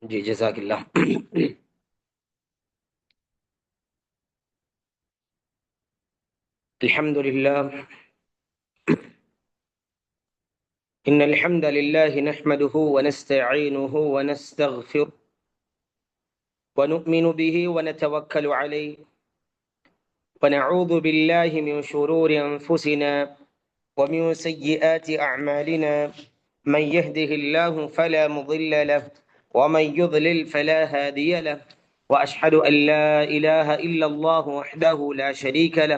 جی جزاک اللہ۔ الحمد لله. إن الحمد لله نحمده ونستعينه ونستغفره ونؤمن به ونتوكل عليه ونعوذ بالله من شرور أنفسنا ومن سيئات أعمالنا. من يهده الله فلا مضل له ومن يضلل فلا هادي له، وأشهد أن لا إله إلا الله وحده لا شريك له،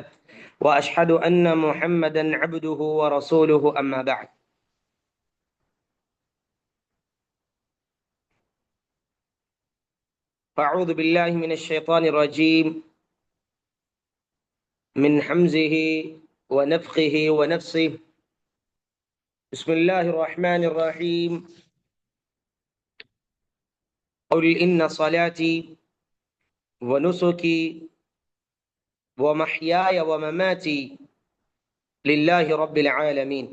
وأشهد أن محمدا عبده ورسوله. أما بعد، فأعوذ بالله من الشيطان الرجيم، من حمزه ونفخه ونفسه. بسم الله الرحمن الرحيم. قل إن صلاتي ونسكي ومحياي ومماتي لله رب العالمين.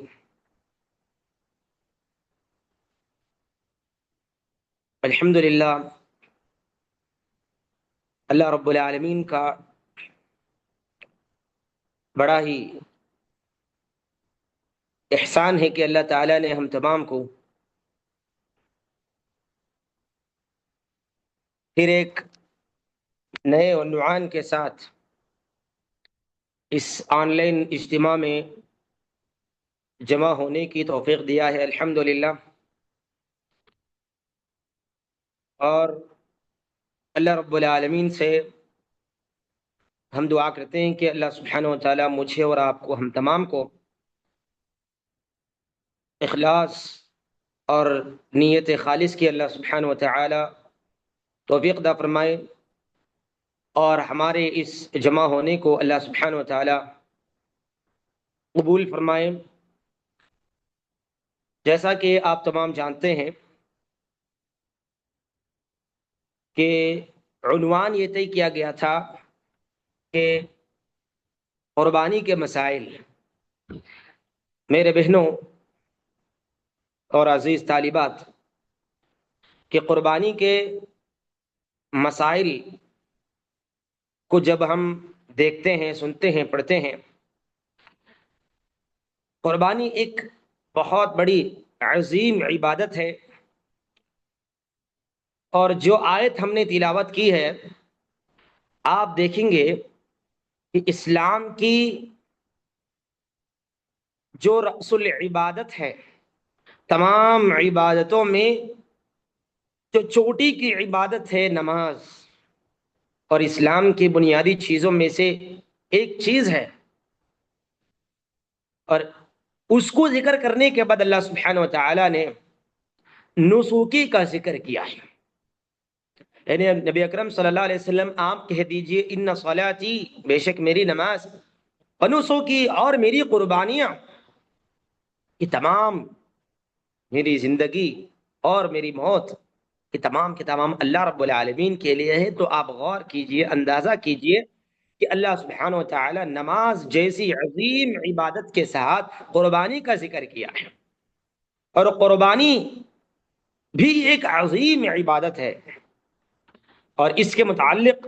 الحمد للہ، اللہ رب العالمین کا بڑا ہی احسان ہے کہ اللہ تعالیٰ نے ہم تمام کو پھر ایک نئے عنوان کے ساتھ اس آن لائن اجتماع میں جمع ہونے کی توفیق دیا ہے، الحمدللہ۔ اور اللہ رب العالمین سے ہم دعا کرتے ہیں کہ اللہ سبحانہ و تعالیٰ مجھے اور آپ کو، ہم تمام کو اخلاص اور نیت خالص کی اللہ سبحانہ و تعالیٰ توفیق عطا فرمائے، اور ہمارے اس جمع ہونے کو اللہ سبحانہ و تعالیٰ قبول فرمائے۔ جیسا کہ آپ تمام جانتے ہیں کہ عنوان یہ طے کیا گیا تھا کہ قربانی کے مسائل۔ میرے بہنوں اور عزیز طالبات، کہ قربانی کے مسائل کو جب ہم دیکھتے ہیں، سنتے ہیں، پڑھتے ہیں، قربانی ایک بہت بڑی عظیم عبادت ہے، اور جو آیت ہم نے تلاوت کی ہے، آپ دیکھیں گے کہ اسلام کی جو رأس العبادت ہے، تمام عبادتوں میں جو چوٹی کی عبادت ہے نماز، اور اسلام کی بنیادی چیزوں میں سے ایک چیز ہے، اور اس کو ذکر کرنے کے بعد اللہ سبحانہ و تعالیٰ نے نسوکی کا ذکر کیا ہے۔ یعنی نبی اکرم صلی اللہ علیہ وسلم آپ کہہ دیجئے ان صلاتی، بے شک میری نماز، ونسوکی، اور میری قربانیاں، یہ تمام میری زندگی اور میری موت، یہ تمام کے تمام اللہ رب العالمین کے لیے ہے۔ تو آپ غور کیجئے، اندازہ کیجئے کہ اللہ سبحانہ و تعالی نماز جیسی عظیم عبادت کے ساتھ قربانی کا ذکر کیا ہے، اور قربانی بھی ایک عظیم عبادت ہے۔ اور اس کے متعلق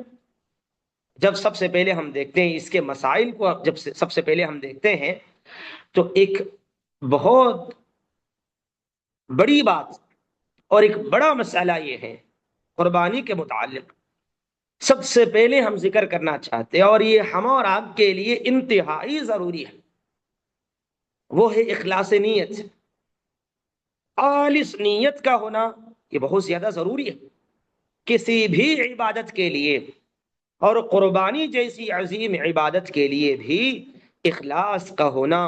جب سب سے پہلے ہم دیکھتے ہیں، اس کے مسائل کو جب سب سے پہلے ہم دیکھتے ہیں، تو ایک بہت بڑی بات اور ایک بڑا مسئلہ یہ ہے قربانی کے متعلق سب سے پہلے ہم ذکر کرنا چاہتے ہیں، اور یہ ہم اور آپ کے لیے انتہائی ضروری ہے، وہ ہے اخلاص نیت۔ خالص نیت کا ہونا یہ بہت زیادہ ضروری ہے کسی بھی عبادت کے لیے، اور قربانی جیسی عظیم عبادت کے لیے بھی اخلاص کا ہونا۔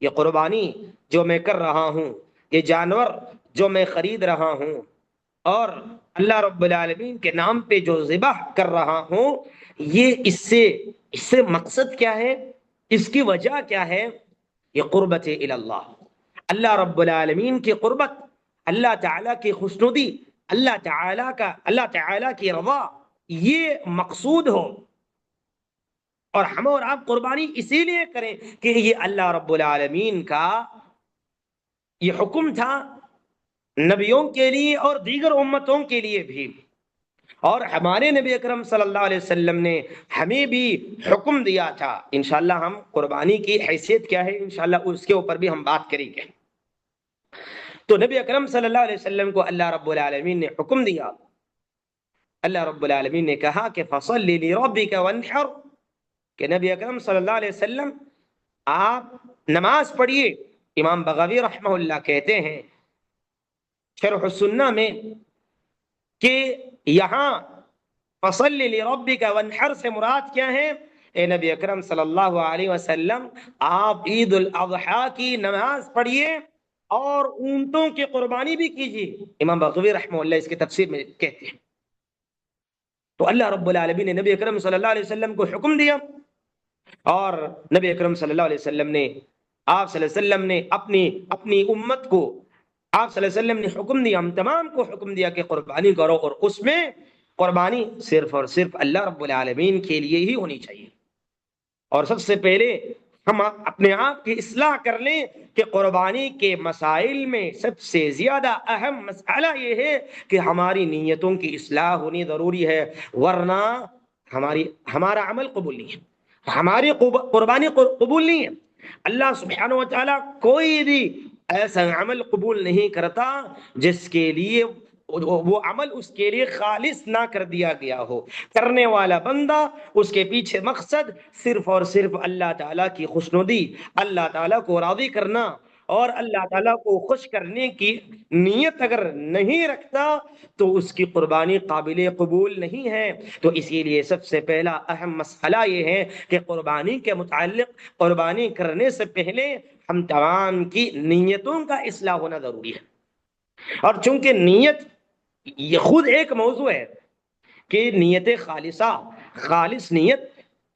یہ قربانی جو میں کر رہا ہوں، یہ جانور جو میں خرید رہا ہوں، اور اللہ رب العالمین کے نام پہ جو ذبح کر رہا ہوں، یہ اس سے مقصد کیا ہے، اس کی وجہ کیا ہے؟ یہ قربت اللہ، اللہ رب العالمین کی قربت، اللہ تعالیٰ کی خوشنودی، اللہ تعالیٰ کی رضا، یہ مقصود ہو۔ اور ہم اور آپ قربانی اسی لیے کریں کہ یہ اللہ رب العالمین کا یہ حکم تھا نبیوں کے لیے اور دیگر امتوں کے لیے بھی، اور ہمارے نبی اکرم صلی اللہ علیہ وسلم نے ہمیں بھی حکم دیا تھا۔ انشاءاللہ ہم قربانی کی حیثیت کیا ہے انشاءاللہ اس کے اوپر بھی ہم بات کریں گے۔ تو نبی اکرم صلی اللہ علیہ وسلم کو اللہ رب العالمین نے حکم دیا، اللہ رب العالمین نے کہا کہ فصل لربک وانحر، کہ نبی اکرم صلی اللہ علیہ وسلم آپ نماز پڑھیے۔ امام بغوی رحمہ اللہ کہتے ہیں شرح السنہ میں کہ یہاں فصل لربک وانحر سے مراد کیا ہے؟ اے نبی اکرم صلی اللہ علیہ وسلم آپ عید الاضحیٰ کی نماز پڑھیے اور اونٹوں کی قربانی بھی کیجیے۔ امام بغوی رحمہ اللہ اس کی تفسیر میں کہتے ہیں۔ تو اللہ رب العالمین نے نبی اکرم صلی اللہ علیہ وسلم کو حکم دیا، اور نبی اکرم صلی اللہ علیہ وسلم نے، آپ صلی اللہ علیہ وسلم نے اپنی امت کو، آپ صلی اللہ علیہ وسلم نے حکم دیا، ہم تمام کو حکم دیا کہ قربانی کرو، اور اس میں قربانی صرف اور صرف اللہ رب العالمین کے لیے ہی ہونی چاہیے۔ اور سب سے پہلے ہم اپنے آپ کی اصلاح کر لیں کہ قربانی کے مسائل میں سب سے زیادہ اہم مسئلہ یہ ہے کہ ہماری نیتوں کی اصلاح ہونی ضروری ہے، ورنہ ہمارا عمل قبول نہیں ہے، ہماری قربانی قبول نہیں ہے۔ اللہ سبحانہ و تعالیٰ کوئی بھی ایسا عمل قبول نہیں کرتا جس کے لیے وہ عمل اس کے لیے خالص نہ کر دیا گیا ہو، کرنے والا بندہ اس کے پیچھے مقصد صرف اور صرف اللہ تعالیٰ کی خوشنودی، اللہ تعالیٰ کو راضی کرنا اور اللہ تعالیٰ کو خوش کرنے کی نیت اگر نہیں رکھتا تو اس کی قربانی قابل قبول نہیں ہے۔ تو اسی لیے سب سے پہلا اہم مسئلہ یہ ہے کہ قربانی کے متعلق قربانی کرنے سے پہلے ہم تمام کی نیتوں کا اصلاح ہونا ضروری ہے۔ اور چونکہ نیت یہ خود ایک موضوع ہے کہ نیت خالص نیت،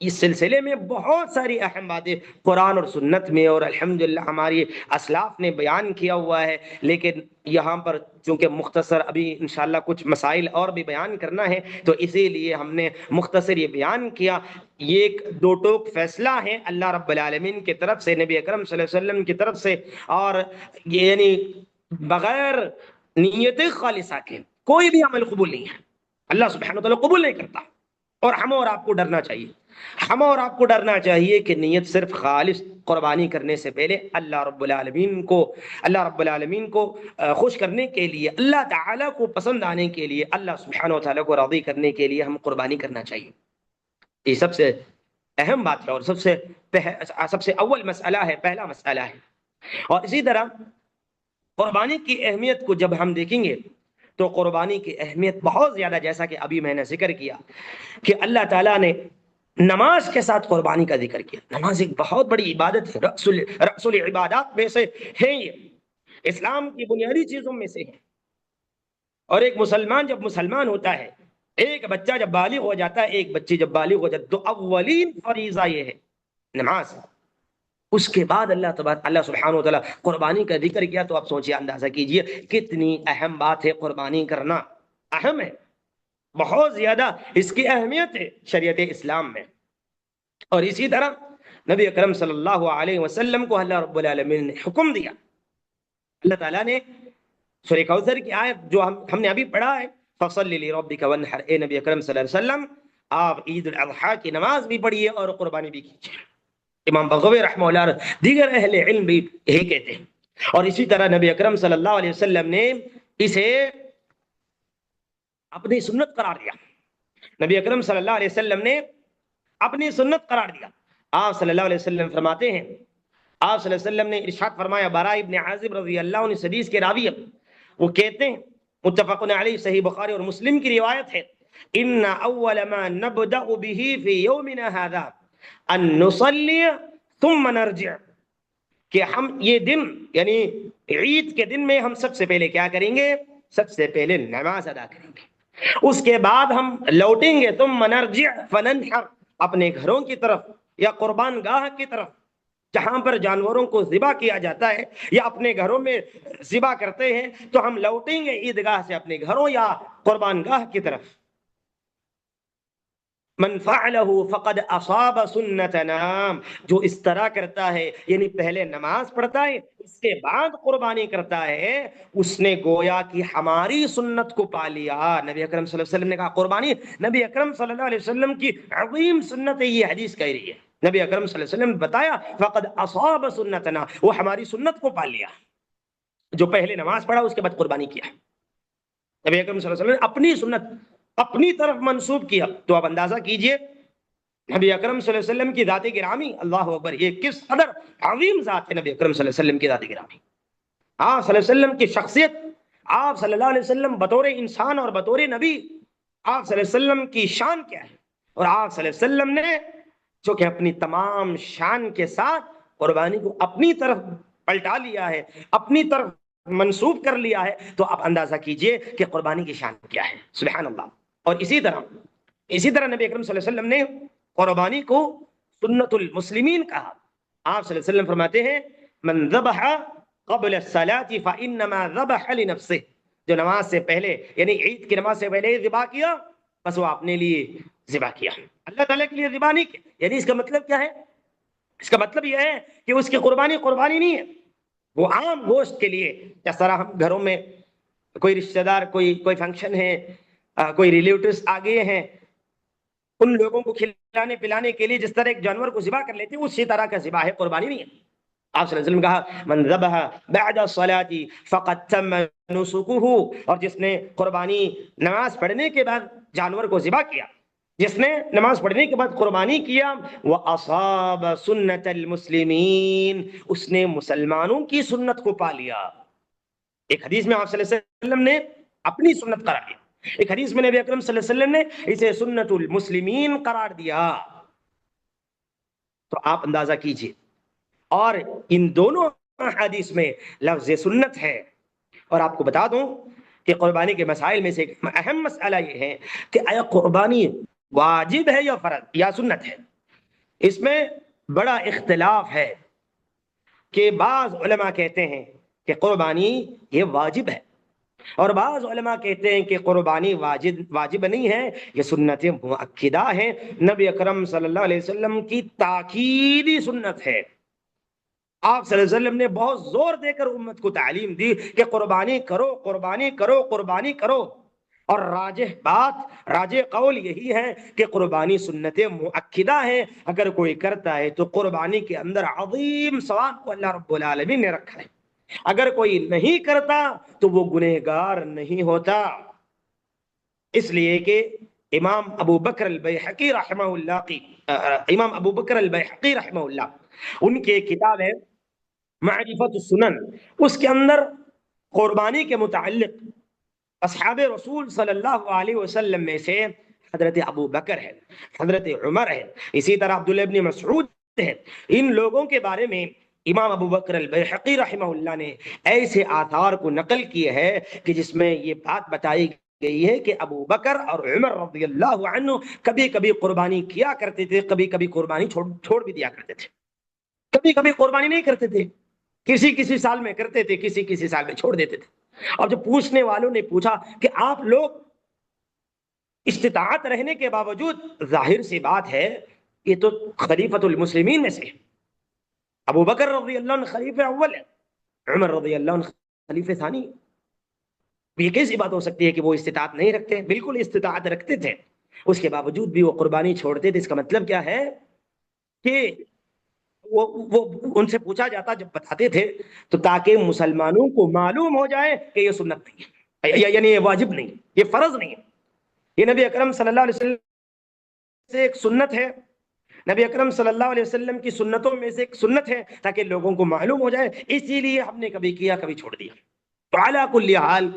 اس سلسلے میں بہت ساری اہم باتیں قرآن اور سنت میں اور الحمدللہ ہماری اسلاف نے بیان کیا ہوا ہے، لیکن یہاں پر چونکہ مختصر ابھی انشاءاللہ کچھ مسائل اور بھی بیان کرنا ہے تو اسی لیے ہم نے مختصر یہ بیان کیا۔ یہ ایک دو ٹوک فیصلہ ہے اللہ رب العالمین کی طرف سے، نبی اکرم صلی اللہ علیہ وسلم کی طرف سے، اور یعنی بغیر نیت خالصہ کے کوئی بھی عمل قبول نہیں ہے، اللہ سبحانہ وتعالی قبول نہیں کرتا۔ اور ہم اور آپ کو ڈرنا چاہیے، ہم اور آپ کو ڈرنا چاہیے کہ نیت صرف خالص قربانی کرنے سے پہلے اللہ رب العالمین کو خوش کرنے کے لیے، اللہ تعالیٰ کو پسند آنے کے لیے، اللہ سبحانہ وتعالی کو راضی کرنے کے لیے ہم قربانی کرنا چاہیے۔ یہ سب سے اہم بات ہے اور سب سے اول مسئلہ ہے، پہلا مسئلہ ہے۔ اور اسی طرح قربانی کی اہمیت کو جب ہم دیکھیں گے تو قربانی کی اہمیت بہت زیادہ، جیسا کہ ابھی میں نے ذکر کیا کہ اللہ تعالیٰ نے نماز کے ساتھ قربانی کا ذکر کیا۔ نماز ایک بہت بڑی عبادت ہے، رأس العبادات میں سے ہے، یہ اسلام کی بنیادی چیزوں میں سے ہے۔ اور ایک مسلمان جب مسلمان ہوتا ہے، ایک بچہ جب بالغ ہو جاتا ہے، ایک بچی جب بالغ ہو جاتا ہے، تو اولین فریضہ یہ ہے نماز۔ اس کے بعد اللہ سبحانہ و تعالیٰ قربانی کا ذکر کیا، تو آپ سوچیے، اندازہ کیجئے کتنی اہم بات ہے، قربانی کرنا اہم ہے، بہت زیادہ اس کی اہمیت ہے شریعت اسلام میں۔ اور اسی طرح نبی اکرم صلی اللہ علیہ وسلم کو اللہ رب العالمین نے حکم دیا، اللہ تعالیٰ نے سورہ کوثر کی آیت جو ہم نے ابھی پڑھا ہے، فصل لربک وانحر، اے نبی اکرم صلی اللہ علیہ وسلم آپ عید الاضحیٰ کی نماز بھی پڑھیے اور قربانی بھی کیجیے۔ امام بغوی رحمہ اللہ دیگر اہل علم بھی یہی کہتے ہیں۔ اور اسی طرح نبی اکرم صلی اللہ علیہ وسلم نے اسے اپنی سنت قرار دیا، نبی اکرم صلی اللہ علیہ وسلم نے اپنی سنت قرار دیا۔ آپ صلی اللہ علیہ وسلم فرماتے ہیں، آپ صلی اللہ علیہ وسلم نے ارشاد فرمایا، براء ابن عازب رضی اللہ عنہ حدیث کے راوی ہیں، وہ کہتے ہیں، متفق علیہ، صحیح بخاری اور مسلم کی روایت ہے، ان اول ما نبدأ به في يومنا هذا ان نصلی ثم نرجع، کہ ہم یہ دن یعنی عید کے دن میں ہم سب سے پہلے کیا کریں گے؟ سب سے پہلے نماز ادا کریں گے، اس کے بعد ہم لوٹیں گے، ثم نرجع فننحر، اپنے گھروں کی طرف یا قربان گاہ کی طرف جہاں پر جانوروں کو ذبح کیا جاتا ہے یا اپنے گھروں میں ذبح کرتے ہیں، تو ہم لوٹیں گے عیدگاہ سے اپنے گھروں یا قربان گاہ کی طرف۔ من فعلہ فقد اصاب سنتنا، جو اس طرح کرتا ہے یعنی پہلے نماز پڑھتا ہے اس کے بعد قربانی کرتا ہے، اس نے گویا کہ ہماری سنت کو پا لیا۔ نبی اکرم صلی اللہ علیہ وسلم نے کہا قربانی نبی اکرم صلی اللہ علیہ وسلم کی عظیم سنت ہے، یہ حدیث کہہ رہی ہے۔ نبی اکرم صلی اللہ علیہ وسلم نے بتایا فقد اصاب سنتنا، وہ ہماری سنت کو پا لیا، جو پہلے نماز پڑھا اس کے بعد قربانی کیا۔ نبی اکرم صلی اللہ علیہ وسلم نے اپنی سنت اپنی طرف منسوب کیا، تو آپ اندازہ کیجئے نبی اکرم صلی اللہ علیہ وسلم کی ذات گرامی، اللہ اکبر، یہ کس قدر عظیم ذات ہے نبی اکرم صلی اللہ علیہ وسلم کی ذات گرامی۔ آپ صلی اللہ علیہ وسلم کی شخصیت، آپ صلی اللہ علیہ وسلم بطور انسان اور بطور نبی، آپ صلی اللہ علیہ وسلم کی شان کیا ہے، اور آپ صلی اللہ علیہ وسلم نے جو کہ اپنی تمام شان کے ساتھ قربانی کو اپنی طرف پلٹا لیا ہے، اپنی طرف منسوب کر لیا ہے، تو آپ اندازہ کیجئے کہ قربانی کی شان کیا ہے، سبحان اللہ۔ اور اسی طرح نبی اکرم صلی اللہ علیہ وسلم نے قربانی کو سنت المسلمین کہا۔ آپ صلی اللہ علیہ وسلم فرماتے ہیں من ذبح قبل الصلاة فإنما ذبح لنفسه، جو نماز سے پہلے یعنی عید کی نماز سے پہلے ذبح کیا بس وہ اپنے لیے ذبح کیا، اللہ تعالیٰ کے لیے ذبح نہیں کیا۔ یعنی اس کا مطلب کیا ہے؟ اس کا مطلب یہ ہے کہ اس کی قربانی نہیں ہے، وہ عام گوشت کے لیے، جس طرح ہم گھروں میں کوئی رشتہ دار کوئی فنکشن ہے، کوئی ریلیٹیوز آ گئے ہیں، ان لوگوں کو کھلانے پلانے کے لیے جس طرح ایک جانور کو ذبح کر لیتے ہیں اسی طرح کا ذبح ہے، قربانی نہیں ہے۔ آپ صلی اللہ علیہ وسلم نے کہا من ذبح بعد الصلاة فقد تم نسکہ، اور جس نے قربانی نماز پڑھنے کے بعد جانور کو ذبح کیا، جس نے نماز پڑھنے کے بعد قربانی کیا، وَأَصَابَ سُنَّةَ الْمُسْلِمِينَ، اس نے مسلمانوں کی سنت کو پا لیا۔ ایک حدیث میں آپ صلی اللہ علیہ وسلم نے اپنی سنت قرار دیا، ایک حدیث میں نبی اکرم صلی اللہ علیہ وسلم نے اسے سنت المسلمین قرار دیا۔ تو آپ اندازہ کیجئے، اور ان دونوں حدیث میں لفظ سنت ہے۔ اور آپ کو بتا دوں کہ قربانی کے مسائل میں سے ایک اہم مسئلہ یہ ہے کہ آیا قربانی واجب ہے یا فرض یا سنت ہے؟ اس میں بڑا اختلاف ہے کہ بعض علماء کہتے ہیں کہ قربانی یہ واجب ہے، اور بعض علماء کہتے ہیں کہ قربانی واجب نہیں ہے، یہ سنت مؤکدہ ہے، نبی اکرم صلی اللہ علیہ وسلم کی تاکیدی سنت ہے۔ آپ صلی اللہ علیہ وسلم نے بہت زور دے کر امت کو تعلیم دی کہ قربانی کرو، قربانی کرو، قربانی کرو، اور راجح قول یہی ہے کہ قربانی سنت مؤکدہ ہے، اگر کوئی کرتا ہے تو قربانی کے اندر عظیم ثواب کو اللہ رب العالمین نے رکھا ہے، اگر کوئی نہیں کرتا تو وہ گنہگار نہیں ہوتا۔ اس لیے کہ امام ابو بکر البیہقی رحمہ اللہ ان کی کتاب ہے معرفت السنن، اس کے اندر قربانی کے متعلق اصحاب رسول صلی اللہ علیہ وسلم میں سے حضرت ابو بکر ہے، حضرت عمر ہے، اسی طرح عبداللہ ابن مسعود ہے، ان لوگوں کے بارے میں امام ابو بکر البیہقی رحمہ اللہ نے ایسے آثار کو نقل کیے ہے کہ جس میں یہ بات بتائی گئی ہے کہ ابو بکر اور عمر رضی اللہ عنہ کبھی کبھی قربانی کیا کرتے تھے، کبھی کبھی قربانی چھوڑ بھی دیا کرتے تھے، کبھی کبھی قربانی نہیں کرتے تھے، کسی سال میں کرتے تھے، کسی سال میں چھوڑ دیتے تھے۔ اور جو پوچھنے والوں نے پوچھا کہ آپ لوگ استطاعت رہنے کے باوجود، ظاہر سی بات ہے یہ تو خلیفۃ المسلمین میں سے، ابو بکر رضی اللہ عنہ خلیفہ اول ہے، عمر رضی اللہ عنہ خلیفہ ثانی، یہ کیسی بات ہو سکتی ہے کہ وہ استطاعت نہیں رکھتے؟ بالکل استطاعت رکھتے تھے، اس کے باوجود بھی وہ قربانی چھوڑتے تھے۔ اس کا مطلب کیا ہے کہ وہ ان سے پوچھا جاتا، جب بتاتے تھے تو تاکہ مسلمانوں کو معلوم ہو جائے کہ یہ سنت نہیں ہے، یعنی یہ واجب نہیں، یہ فرض نہیں ہے، یہ نبی اکرم صلی اللہ علیہ وسلم سے ایک سنت ہے، نبی اکرم صلی اللہ علیہ وسلم کی سنتوں میں سے ایک سنت ہے، تاکہ لوگوں کو معلوم ہو جائے، اسی لیے ہم نے کبھی کیا کبھی چھوڑ دیا۔ تو علی کل حال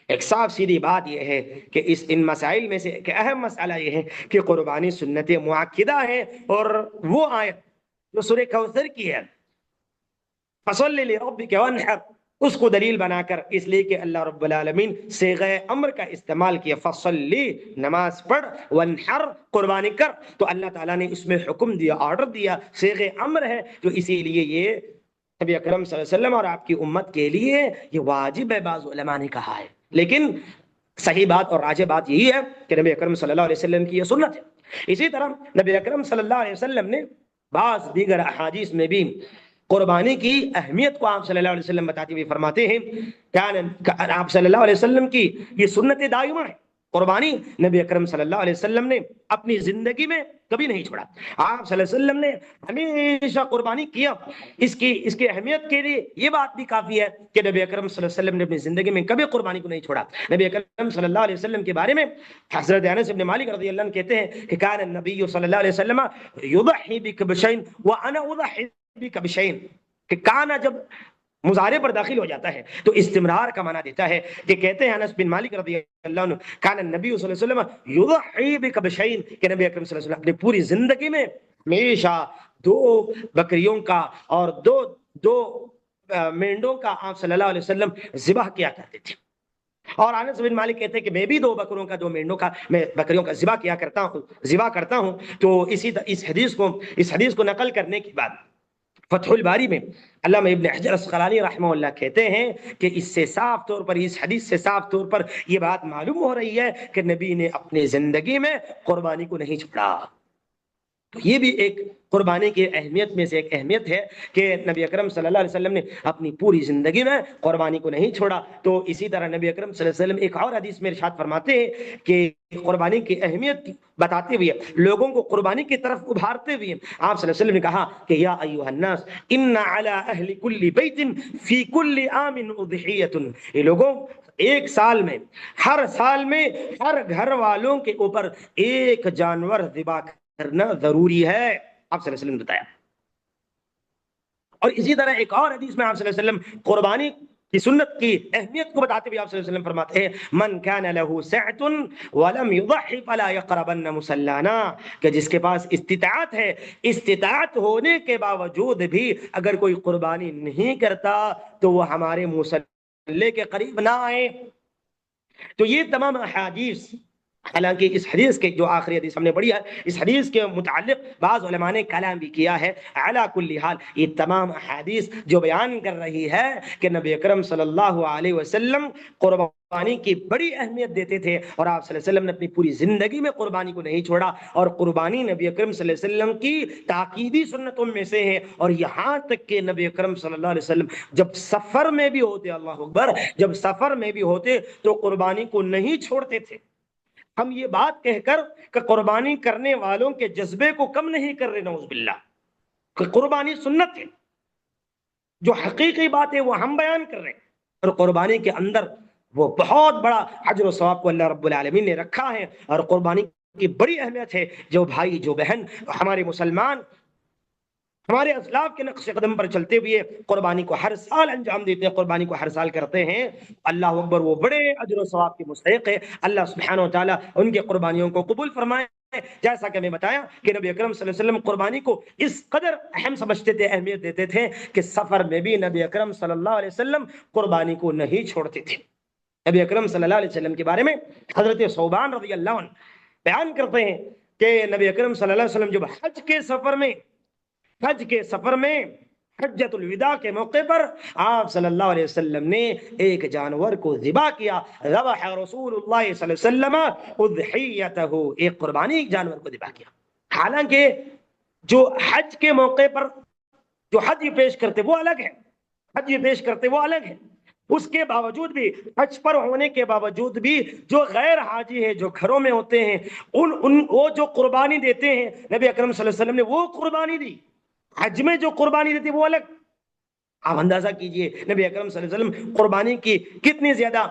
ایک صاف سیدھی بات یہ ہے کہ ان مسائل میں سے ایک اہم مسئلہ یہ ہے کہ قربانی سنت مؤکدہ ہے، اور وہ آیت جو سورہ کوثر کی ہے فَصَلِّ لِرَبِّكَ وَانْحَرْ، اس کو دلیل بنا کر، اس لیے کہ اللہ رب العالمین صیغہ امر کا استعمال کیا، فَصَلِّ نماز پڑھ، وَانْحَرْ قربانی کر، تو اللہ تعالیٰ نے اس میں حکم دیا، آرڈر دیا، صیغہ امر ہے، تو اسی لیے یہ نبی اکرم صلی اللہ علیہ وسلم اور آپ کی امت کے لیے یہ واجب ہے، بعض علماء نے کہا ہے، لیکن صحیح بات اور راجح بات یہی ہے کہ نبی اکرم صلی اللہ علیہ وسلم کی یہ سنت ہے۔ اسی طرح نبی اکرم صلی اللہ علیہ وسلم نے بعض دیگر احادیث میں بھی قربانی کی اہمیت کو آپ صلی اللہ علیہ وسلم بتاتے ہوئے فرماتے ہیں، آپ صلی اللہ علیہ وسلم کی یہ سنت دائمہ ہے، قربانی نبی اکرم صلی اللہ علیہ وسلم نے اپنی زندگی میں کبھی نہیں چھوڑا، آپ صلی اللہ علیہ وسلم نے ہمیشہ قربانی کیا۔ اس کی اہمیت کے لیے یہ بات بھی کافی ہے کہ نبی اکرم صلی اللہ علیہ وسلم نے اپنی زندگی میں کبھی قربانی کو نہیں چھوڑا۔ نبی اکرم صلی اللہ علیہ وسلم کے بارے میں حضرت انس بن مالک رضی اللہ عنہ کہتے ہیں کہ کان النبی صلی اللہ علیہ وسلم یضحی بکبشین وانا اضحی بکبشین، کہ کانا جب مضارع پر داخل ہو جاتا ہے تو استمرار کا معنی دیتا ہے، کہ کہتے ہیں انس بن مالک رضی اللہ عنہ کان النبی صلی اللہ علیہ وسلم یضحی بکبشین، کہ نبی اکرم صلی اللہ علیہ وسلم اپنی پوری زندگی میں ہمیشہ 2 بکریوں کا اور دو مینڈوں کا آپ صلی اللہ علیہ وسلم ذبح کیا کرتے تھے۔ اور انس بن مالک کہتے ہیں کہ میں بھی 2 بکروں کا 2 مینڈوں کا میں بکریوں کا ذبح کرتا ہوں۔ تو اس حدیث کو نقل کرنے کے بعد فتح الباری میں علامہ ابن حجر اسقلانی رحمہ اللہ کہتے ہیں کہ اس حدیث سے صاف طور پر یہ بات معلوم ہو رہی ہے کہ نبی نے اپنی زندگی میں قربانی کو نہیں چھوڑا۔ تو یہ بھی ایک قربانی کی اہمیت میں سے ایک اہمیت ہے کہ نبی اکرم صلی اللہ علیہ وسلم نے اپنی پوری زندگی میں قربانی کو نہیں چھوڑا۔ تو اسی طرح نبی اکرم صلی اللہ علیہ وسلم ایک اور حدیث میں ارشاد فرماتے ہیں کہ قربانی کی اہمیت بتاتے ہوئے، لوگوں کو قربانی کی طرف ابھارتے ہوئے آپ صلی اللہ علیہ وسلم نے کہا کہ یا ایھا الناس ان علی اہل کل بیت فی کل عام اضحیۃ، یہ لوگوں ایک سال میں ہر گھر والوں کے اوپر ایک جانور ذبح کرنا ضروری ہے، آپ صلی اللہ علیہ وسلم نے بتایا۔ اور اسی طرح ایک اور حدیث میں آپ صلی اللہ علیہ وسلم قربانی کی سنت کی اہمیت کو بتاتے ہوئے آپ صلی اللہ علیہ وسلم فرماتے ہیں من کان له سعة ولم يضحي فلا يقربن مصلانا، کہ جس کے پاس استطاعت ہے، استطاعت ہونے کے باوجود بھی اگر کوئی قربانی نہیں کرتا تو وہ ہمارے مصلے کے قریب نہ آئے۔ تو یہ تمام احادیث، حالانکہ اس حدیث کے جو آخری حدیث ہم نے پڑھی ہے، اس حدیث کے متعلق بعض علماء نے کلام بھی کیا ہے، علی کل حال یہ تمام احادیث جو بیان کر رہی ہے کہ نبی اکرم صلی اللہ علیہ وسلم قربانی کی بڑی اہمیت دیتے تھے، اور آپ صلی اللہ علیہ وسلم نے اپنی پوری زندگی میں قربانی کو نہیں چھوڑا، اور قربانی نبی اکرم صلی اللہ علیہ وسلم کی تاکیدی سنتوں میں سے ہے۔ اور یہاں تک کہ نبی اکرم صلی اللہ علیہ وسلم جب سفر میں بھی ہوتے، اللہ اکبر، جب سفر میں بھی ہوتے تو قربانی کو نہیں چھوڑتے تھے۔ ہم یہ بات کہہ کر کہ قربانی کرنے والوں کے جذبے کو کم نہیں کر رہے، نعوذ باللہ، کہ قربانی سنت ہے، جو حقیقی بات ہے وہ ہم بیان کر رہے ہیں، اور قربانی کے اندر وہ بہت بڑا اجر و ثواب کو اللہ رب العالمین نے رکھا ہے، اور قربانی کی بڑی اہمیت ہے۔ جو بھائی، جو بہن، ہمارے مسلمان ہمارے اسلاف کے نقش قدم پر چلتے ہوئے قربانی کو ہر سال انجام دیتے ہیں، قربانی کو ہر سال کرتے ہیں، اللہ اکبر، وہ بڑے اجر و ثواب کے مستحق ہے۔ اللہ سبحانہ و تعالیٰ ان کے قربانیوں کو قبول فرمائے۔ جیسا کہ میں بتایا کہ نبی اکرم صلی اللہ علیہ وسلم قربانی کو اس قدر اہم سمجھتے تھے، اہمیت دیتے تھے کہ سفر میں بھی نبی اکرم صلی اللہ علیہ وسلم قربانی کو نہیں چھوڑتے تھے۔ نبی اکرم صلی اللہ علیہ وسلم کے بارے میں حضرت ثوبان رضی اللہ عنہ بیان کرتے ہیں کہ نبی اکرم صلی اللہ علیہ وسلم جب حج کے سفر میں حجۃ الوداع کے موقع پر آپ صلی اللہ علیہ وسلم نے ایک جانور کو ذبح کیا، ذبح رسول اللہ صلی اللہ علیہ وسلم اضحیتہ، ایک قربانی جانور کو ذبح کیا۔ حالانکہ جو حج کے موقع پر جو حج پیش کرتے وہ الگ ہے، اس کے باوجود بھی، حج پر ہونے کے باوجود بھی جو غیر حاجی ہے، جو گھروں میں ہوتے ہیں، وہ جو قربانی دیتے ہیں، نبی اکرم صلی اللہ علیہ وسلم نے وہ قربانی دی۔ حج میں جو قربانی دیتی وہ الگ۔ آپ اندازہ کیجئے نبی اکرم صلی اللہ علیہ وسلم قربانی کی کتنی زیادہ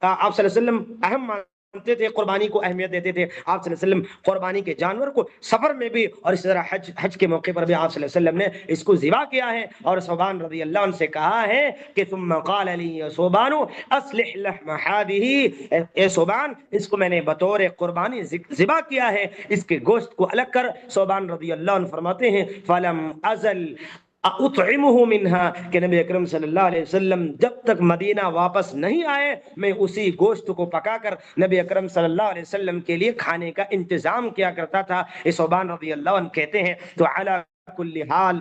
آپ صلی اللہ علیہ وسلم اہم مانتے تھے، قربانی کو اہمیت دیتے تھے۔ آپ صلی اللہ علیہ وسلم قربانی کے جانور کو سفر میں بھی اور اس طرح حج کے موقع پر بھی آپ صلی اللہ علیہ وسلم نے اس کو ذبح کیا ہے، اور ثوبان رضی اللہ عنہ سے کہا ہے کہ ثم قال لی یا ثوبان اصلح لحم هذه، اے ثوبان، اس کو میں نے بطور قربانی ذبح کیا ہے، اس کے گوشت کو الگ کر۔ ثوبان رضی اللہ عنہ فرماتے ہیں فلم ازل اطعمه منها، کہ نبی اکرم صلی اللہ علیہ وسلم جب تک مدینہ واپس نہیں آئے میں اسی گوشت کو پکا کر نبی اکرم صلی اللہ علیہ وسلم کے لیے کھانے کا انتظام کیا کرتا تھا۔ ثوبان رضی اللہ عنہ کہتے ہیں تو علی کل حال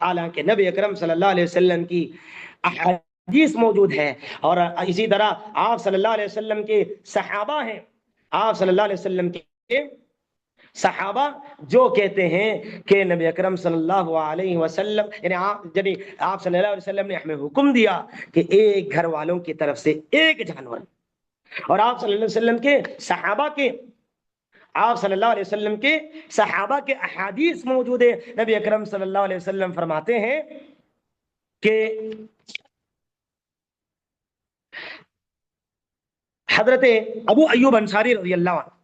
حالانکہ نبی اکرم صلی اللہ علیہ وسلم کی احادیث موجود ہے، اور اسی طرح آپ صلی اللہ علیہ وسلم کے صحابہ ہیں، آپ صلی اللہ علیہ وسلم کے صحابہ جو کہتے ہیں کہ نبی اکرم صلی اللہ علیہ وسلم آپ صلی اللہ علیہ وسلم نے ہمیں حکم دیا کہ ایک گھر والوں کی طرف سے ایک جانور، اور آپ صلی اللہ علیہ وسلم کے صحابہ کے آپ صلی اللہ علیہ وسلم کے صحابہ کے احادیث موجود ہے، نبی اکرم صلی اللہ علیہ وسلم فرماتے ہیں کہ حضرت ابو ایوب انصاری رضی اللہ عنہ،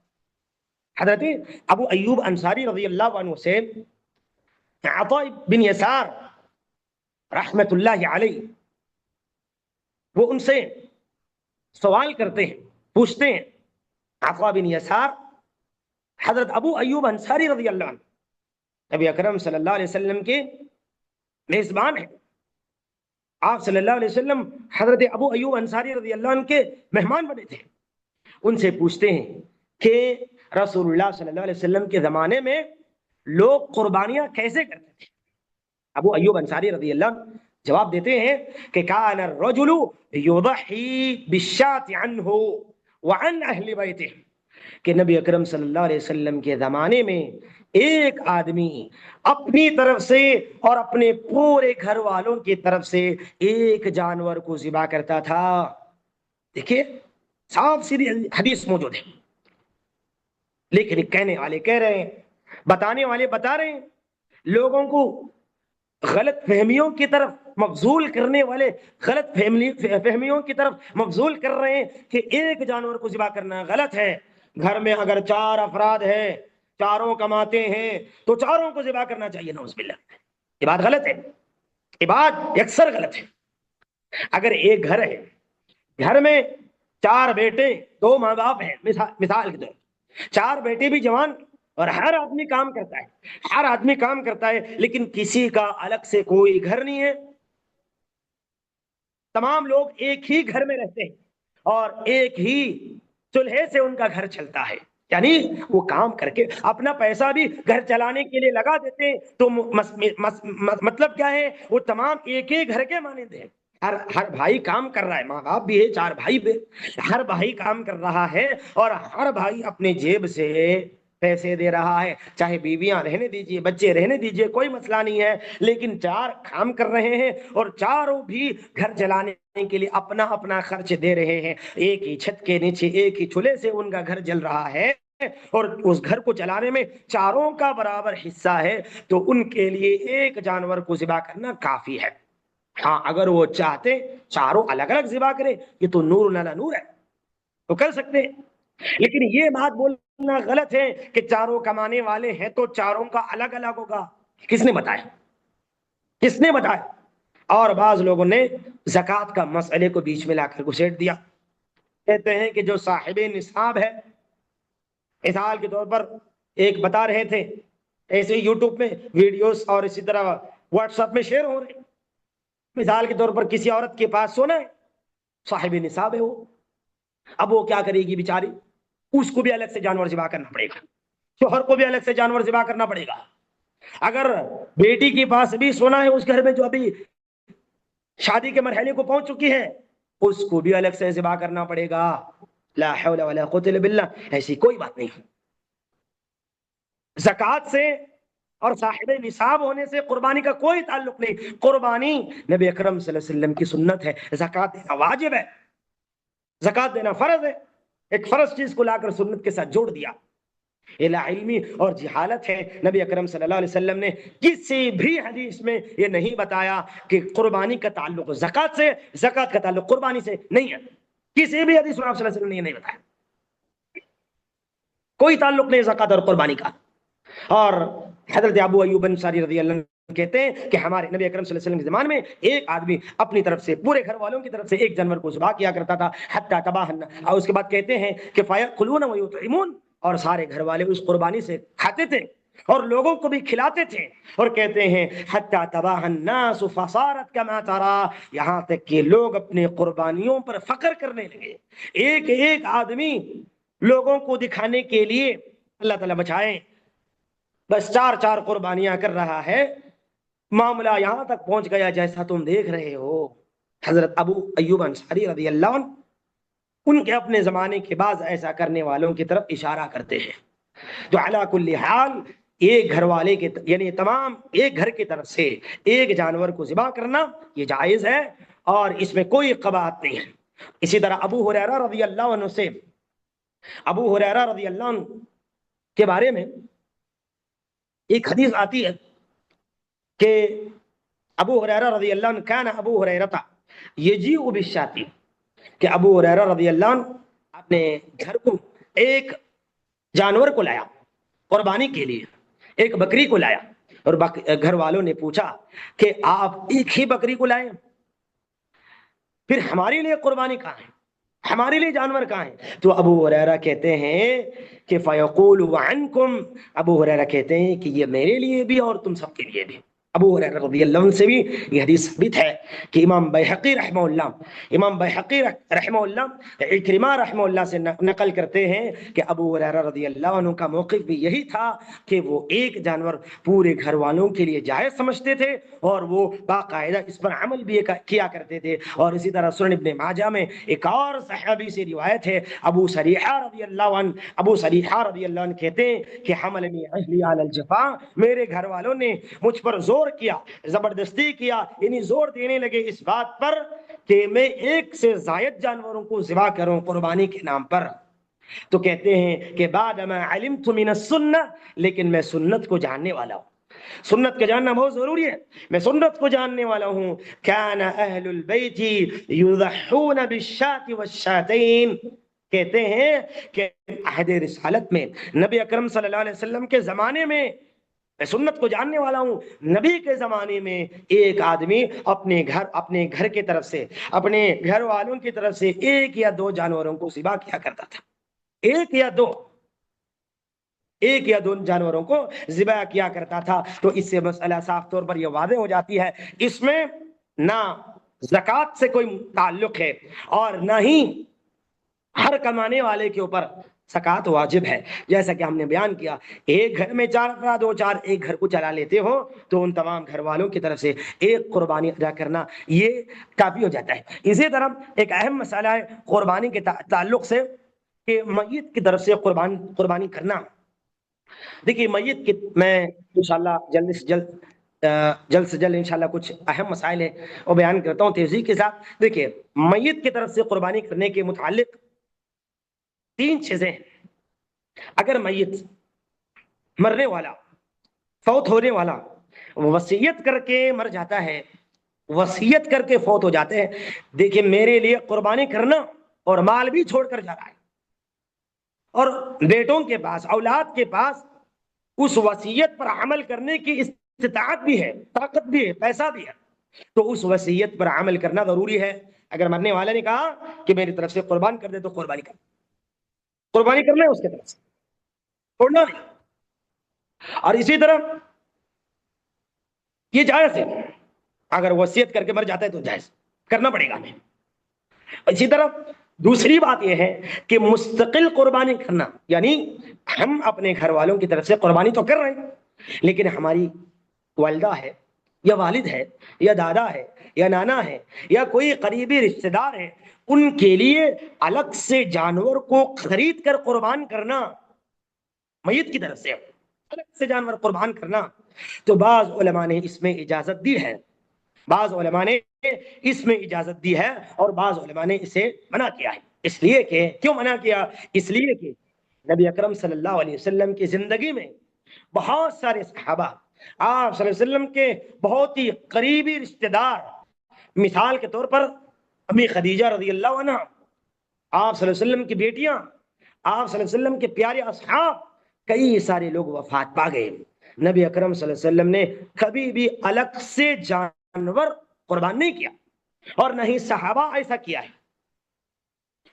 حضرت ابو ایوب انصاری رضی اللہ عنہ سے عطاء بن یسار رحمت اللہ علیہ وہ ان سے سوال کرتے ہیں، پوچھتے ہیں۔ عطاء بن یسار حضرت ابو ایوب انصاری رضی اللہ عنہ نبی اکرم صلی اللہ علیہ وسلم کے میزبان ہیں، آپ صلی اللہ علیہ وسلم حضرت ابو ایوب انصاری رضی اللہ عنہ کے مہمان بنے تھے۔ ان سے پوچھتے ہیں کہ رسول اللہ صلی اللہ علیہ وسلم کے زمانے میں لوگ قربانیاں کیسے کرتے تھے؟ ابو ایوب انصاری رضی اللہ عنہ جواب دیتے ہیں کہ کان الرجل یضحی بالشاة عنہ وعن اہل بیتہ، کہ نبی اکرم صلی اللہ علیہ وسلم کے زمانے میں ایک آدمی اپنی طرف سے اور اپنے پورے گھر والوں کی طرف سے ایک جانور کو ذبح کرتا تھا۔ دیکھیے صاف سیدھی حدیث موجود ہے، لیکن کہنے والے کہہ رہے ہیں، بتانے والے بتا رہے ہیں، لوگوں کو غلط فہمیوں کی طرف مبذول کرنے والے غلط فہمیوں کی طرف مبذول کر رہے ہیں کہ ایک جانور کو ذبح کرنا غلط ہے۔ گھر میں اگر 4 افراد ہیں، چاروں کماتے ہیں تو چاروں کو ذبح کرنا چاہیے، نعوذ باللہ۔ یہ بات غلط ہے، یہ بات اکثر غلط ہے۔ اگر ایک گھر ہے، گھر میں 4 بیٹے 2 ماں باپ ہیں، مثال کے طور 4 بیٹے بھی جوان، اور ہر آدمی کام کرتا ہے، ہر آدمی کام کرتا ہے، لیکن کسی کا الگ سے کوئی گھر نہیں ہے، تمام لوگ ایک ہی گھر میں رہتے ہیں اور ایک ہی چولہے سے ان کا گھر چلتا ہے، یعنی وہ کام کر کے اپنا پیسہ بھی گھر چلانے کے لیے لگا دیتے ہیں، تو مطلب کیا ہے، وہ تمام ایک ہی گھر کے مانند ہیں۔ ہر بھائی کام کر رہا ہے، ماں باپ بھی ہے، 4 بھائی بھی، ہر بھائی کام کر رہا ہے اور ہر بھائی اپنے جیب سے پیسے دے رہا ہے، چاہے بیویاں رہنے دیجئے، بچے رہنے دیجئے، کوئی مسئلہ نہیں ہے، لیکن 4 کام کر رہے ہیں اور چاروں بھی گھر چلانے کے لیے اپنا اپنا خرچ دے رہے ہیں، ایک ہی چھت کے نیچے ایک ہی چولہے سے ان کا گھر جل رہا ہے، اور اس گھر کو چلانے میں چاروں کا برابر حصہ ہے، تو ان کے لیے ایک جانور کو ذبح کرنا کافی ہے۔ ہاں اگر وہ چاہتے چاروں الگ الگ ذبح کرے، یہ تو نور علی نور ہے، تو کر سکتے ہیں، لیکن یہ بات بولنا غلط ہے کہ چاروں کمانے والے ہیں تو چاروں کا الگ الگ ہوگا۔ کس نے بتایا؟ کس نے بتایا؟ اور بعض لوگوں نے زکوٰۃ کا مسئلے کو بیچ میں لا کر گھسیٹ دیا، کہتے ہیں کہ جو صاحب نصاب ہے، مثال کے طور پر ایک بتا رہے تھے، ایسے یوٹیوب میں ویڈیوز اور اسی طرح واٹس ایپ میں شیئر ہو رہے ہیں، مثال کے طور پر کسی عورت کے پاس سونا ہے، صاحب نصاب ہے وہ، اب وہ کیا کرے گی بیچاری، اس کو بھی الگ سے جانور ذبح کرنا پڑے گا، شوہر کو بھی الگ سے جانور ذبح کرنا پڑے گا، اگر بیٹی کے پاس بھی سونا ہے اس گھر میں جو ابھی شادی کے مرحلے کو پہنچ چکی ہے، اس کو بھی الگ سے ذبح کرنا پڑے گا۔ لا حول ولا قوت الا باللہ، ایسی کوئی بات نہیں۔ زکوٰۃ سے اور صاحب نصاب ہونے سے قربانی کا کوئی تعلق نہیں، قربانی نبی اکرم صلی اللہ علیہ وسلم کی سنت ہے، زکوٰۃ دینا واجب ہے، زکوٰۃ دینا فرض ہے، ایک فرض چیز کو لا کر سنت کے ساتھ جوڑ دیا، یہ لا علمی اور جہالت ہے۔ نبی اکرم صلی اللہ علیہ وسلم نے کسی بھی حدیث میں یہ نہیں بتایا کہ قربانی کا تعلق زکوٰۃ سے، زکوٰۃ کا تعلق قربانی سے نہیں ہے، کسی بھی حدیث میں آپ صلی اللہ علیہ وسلم نے یہ نہیں بتایا، کوئی تعلق نہیں زکوٰۃ اور قربانی کا۔ اور حضرت ابو ایوب انصاری رضی اللہ عنہ کہتے ہیں کہ ہمارے نبی اکرم صلی اللہ علیہ وسلم کے زمانے میں ایک آدمی اپنی طرف سے پورے گھر والوں کی طرف سے ایک جانور کو ذبح کیا کرتا تھا، حتی تباہن، اور اس کے بعد کہتے ہیں کہ فیأکلون ویطعمون، اور سارے گھر والے اس قربانی سے کھاتے تھے اور لوگوں کو بھی کھلاتے تھے، اور کہتے ہیں حتی تباہ الناس فصارت کما ترى، یہاں تک کہ لوگ اپنے قربانیوں پر فخر کرنے لگے، ایک ایک آدمی لوگوں کو دکھانے کے لیے، اللہ تعالیٰ بچائے، بس 4 قربانیاں کر رہا ہے، معاملہ یہاں تک پہنچ گیا جیسا تم دیکھ رہے ہو۔ حضرت ابو ایوب انصاری رضی اللہ عنہ ان کے اپنے زمانے کے بعد ایسا کرنے والوں کی طرف اشارہ کرتے ہیں۔ تو علی کل حال ایک گھر والے کے یعنی تمام ایک گھر کی طرف سے ایک جانور کو ذبح کرنا یہ جائز ہے اور اس میں کوئی قباحت نہیں ہے۔ اسی طرح ابو ہریرہ رضی اللہ عنہ سے ابو ہریرہ رضی اللہ عنہ کے بارے میں ایک حدیث آتی ہے کہ ابو ہریرہ رضی اللہ عنہ کان ابو ہریرہ یجیء بالشاۃ، کہ ابو ہریرہ رضی اللہ عنہ اپنے گھر کو ایک جانور کو لایا قربانی کے لیے، ایک بکری کو لایا، اور گھر والوں نے پوچھا کہ آپ ایک ہی بکری کو لائے، پھر ہمارے لیے قربانی کہاں ہے، ہمارے لیے جانور کہاں ہے؟ تو ابو ہریرہ کہتے ہیں کہ فیقول عنکم، ابو ہریرہ کہتے ہیں کہ یہ میرے لیے بھی اور تم سب کے لیے بھی۔ ابو ہریرہ رضی اللہ عنہ سے بھی یہ حدیث ثابت ہے کہ امام بیہقی رحمہ اللہ اکرمہ رحمہ اللہ سے نقل کرتے ہیں کہ ابو ہریرہ رضی اللہ عنہ کا موقف بھی یہی تھا کہ وہ ایک جانور پورے گھر والوں کے لیے جائز سمجھتے تھے اور وہ باقاعدہ اس پر عمل بھی کیا کرتے تھے۔ اور اسی طرح سنن ابن ماجہ میں ایک اور صحابی سے روایت ہے، ابو سریحہ رضی اللہ عنہ کہتے ہیں کہ حملنی اہلی علی الجفا، میرے گھر والوں نے مجھ پر زور کیا، زبردستی کیا، یعنی زور دینے لگے اس بات پر کہ میں ایک سے زائد جانوروں کو ذبح کروں قربانی کے نام پر۔ تو کہتے ہیں کہ بعد ما علمت من السنہ، لیکن میں سنت کو جاننے والا ہوں، سنت کو جاننا بہت ضروری ہے، میں سنت کو جاننے والا ہوں۔ کان اہل البیت یضحون بالشاۃ والشاتین، کہتے ہیں کہ عہد رسالت میں نبی اکرم صلی اللہ علیہ وسلم کے زمانے میں، میں سنت کو جاننے والا ہوں، نبی کے زمانے میں ایک آدمی اپنے گھر کی طرف سے، اپنے گھر والوں کی طرف سے ایک یا دو جانوروں کو ذبح کیا کرتا تھا، ایک یا دو جانوروں کو ذبح کیا کرتا تھا۔ تو اس سے مسئلہ صاف طور پر یہ واضح ہو جاتی ہے، اس میں نہ زکوٰۃ سے کوئی تعلق ہے اور نہ ہی ہر کمانے والے کے اوپر زکوٰۃ واجب ہے۔ جیسا کہ ہم نے بیان کیا، ایک گھر میں 4 افراد ہو، 4 ایک گھر کو چلا لیتے ہو تو ان تمام گھر والوں کی طرف سے ایک قربانی ادا کرنا یہ کافی ہو جاتا ہے۔ اسی طرح ایک اہم مسئلہ ہے قربانی کے تعلق سے کہ میت کی طرف سے قربانی کرنا۔ دیکھیے میت کی میں انشاءاللہ جلد سے جلد انشاءاللہ کچھ اہم مسائل ہیں وہ بیان کرتا ہوں تیزی کے ساتھ۔ دیکھیے میت کی طرف سے قربانی کرنے کے متعلق 3 چیزیں ہیں۔ اگر میت مرنے والا، فوت ہونے والا وصیت کر کے مر جاتا ہے، وصیت کر کے فوت ہو جاتے ہیں، دیکھیے میرے لیے قربانی کرنا اور مال بھی چھوڑ کر جا رہا ہے، اور بیٹوں کے پاس، اولاد کے پاس اس وصیت پر عمل کرنے کی استطاعت بھی ہے، طاقت بھی ہے، پیسہ بھی ہے، تو اس وصیت پر عمل کرنا ضروری ہے۔ اگر مرنے والے نے کہا کہ میری طرف سے قربان کر دے تو قربانی کرنا ہے اس کے طرف سے، چھوڑنا نہیں۔ اور اسی طرح یہ جائز ہے، اگر وصیت کر کے مر جاتا ہے تو جائز کرنا پڑے گا ہمیں۔ اسی طرح دوسری بات یہ ہے کہ مستقل قربانی کرنا، یعنی ہم اپنے گھر والوں کی طرف سے قربانی تو کر رہے ہیں، لیکن ہماری والدہ ہے یا والد ہے یا دادا ہے یا نانا ہے یا کوئی قریبی رشتہ دار ہے، ان کے لیے الگ سے جانور کو خرید کر قربان کرنا، میت کی طرف سے الگ سے جانور قربان کرنا، تو بعض علماء نے اس میں اجازت دی ہے، بعض علماء نے اس میں اجازت دی ہے اور بعض علماء نے اسے منع کیا ہے۔ اس لیے کہ کیوں منع کیا؟ اس لیے کہ نبی اکرم صلی اللہ علیہ وسلم کی زندگی میں بہت سارے صحابہ، آپ صلی اللہ علیہ وسلم کے بہت ہی قریبی رشتہ دار، مثال کے طور پر امی خدیجہ رضی اللہ عنہ، آپ صلی اللہ علیہ وسلم کی بیٹیاں، آپ صلی اللہ علیہ وسلم کے پیارے اصحاب، کئی سارے لوگ وفات پا گئے۔ نبی اکرم صلی اللہ علیہ وسلم نے کبھی بھی الگ سے جانور قربان نہیں کیا اور نہ ہی صحابہ ایسا کیا ہے،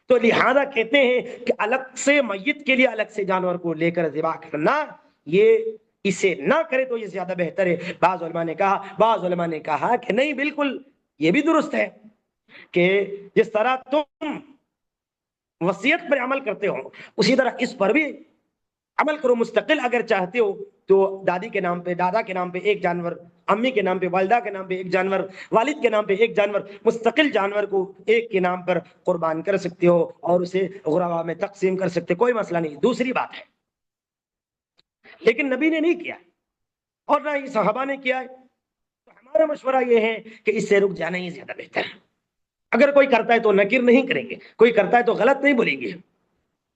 تو لہذا کہتے ہیں کہ الگ سے میت کے لیے الگ سے جانور کو لے کر ذبح کرنا، یہ اسے نہ کرے تو یہ زیادہ بہتر ہے۔ بعض علماء نے کہا کہ نہیں، بالکل یہ بھی درست ہے کہ جس طرح تم وصیت پر عمل کرتے ہو اسی طرح اس پر بھی عمل کرو مستقل اگر چاہتے ہو تو دادی کے نام پہ، دادا کے نام پہ ایک جانور، امی کے نام پہ، والدہ کے نام پہ ایک جانور، والد کے نام پہ ایک جانور، مستقل جانور کو ایک کے نام پر قربان کر سکتے ہو اور اسے غربا میں تقسیم کر سکتے، کوئی مسئلہ نہیں۔ دوسری بات ہے، لیکن نبی نے نہیں کیا اور نہ ہی صحابہ نے کیا ہے، تو ہمارا مشورہ یہ ہے کہ اس سے رک جانا ہی زیادہ بہتر ہے۔ اگر کوئی کرتا ہے تو نکیر نہیں کریں گے، کوئی کرتا ہے تو غلط نہیں بولیں گے۔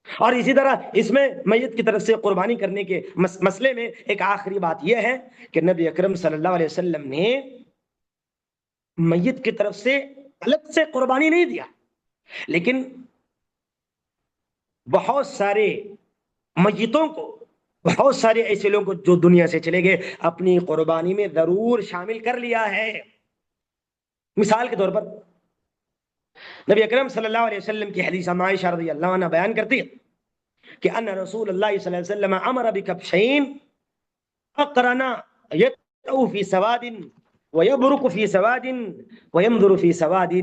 اور اسی طرح اس میں میت کی طرف سے قربانی کرنے کے مسئلے میں ایک آخری بات یہ ہے کہ نبی اکرم صلی اللہ علیہ وسلم نے میت کی طرف سے الگ سے قربانی نہیں دیا، لیکن بہت سارے میتوں کو، بہت سارے ایسے لوگوں کو جو دنیا سے چلے گئے، اپنی قربانی میں ضرور شامل کر لیا ہے۔ مثال کے طور پر نبی اکرم صلی اللہ علیہ وسلم کی حدیث عائشہ رضی اللہ عنہ بیان کرتی ہے کہ ان رسول اللہ صلی اللہ علیہ وسلم امر بکبشین اقرنا یتعو فی سواد ویبرق فی سواد ویمدر فی سواد،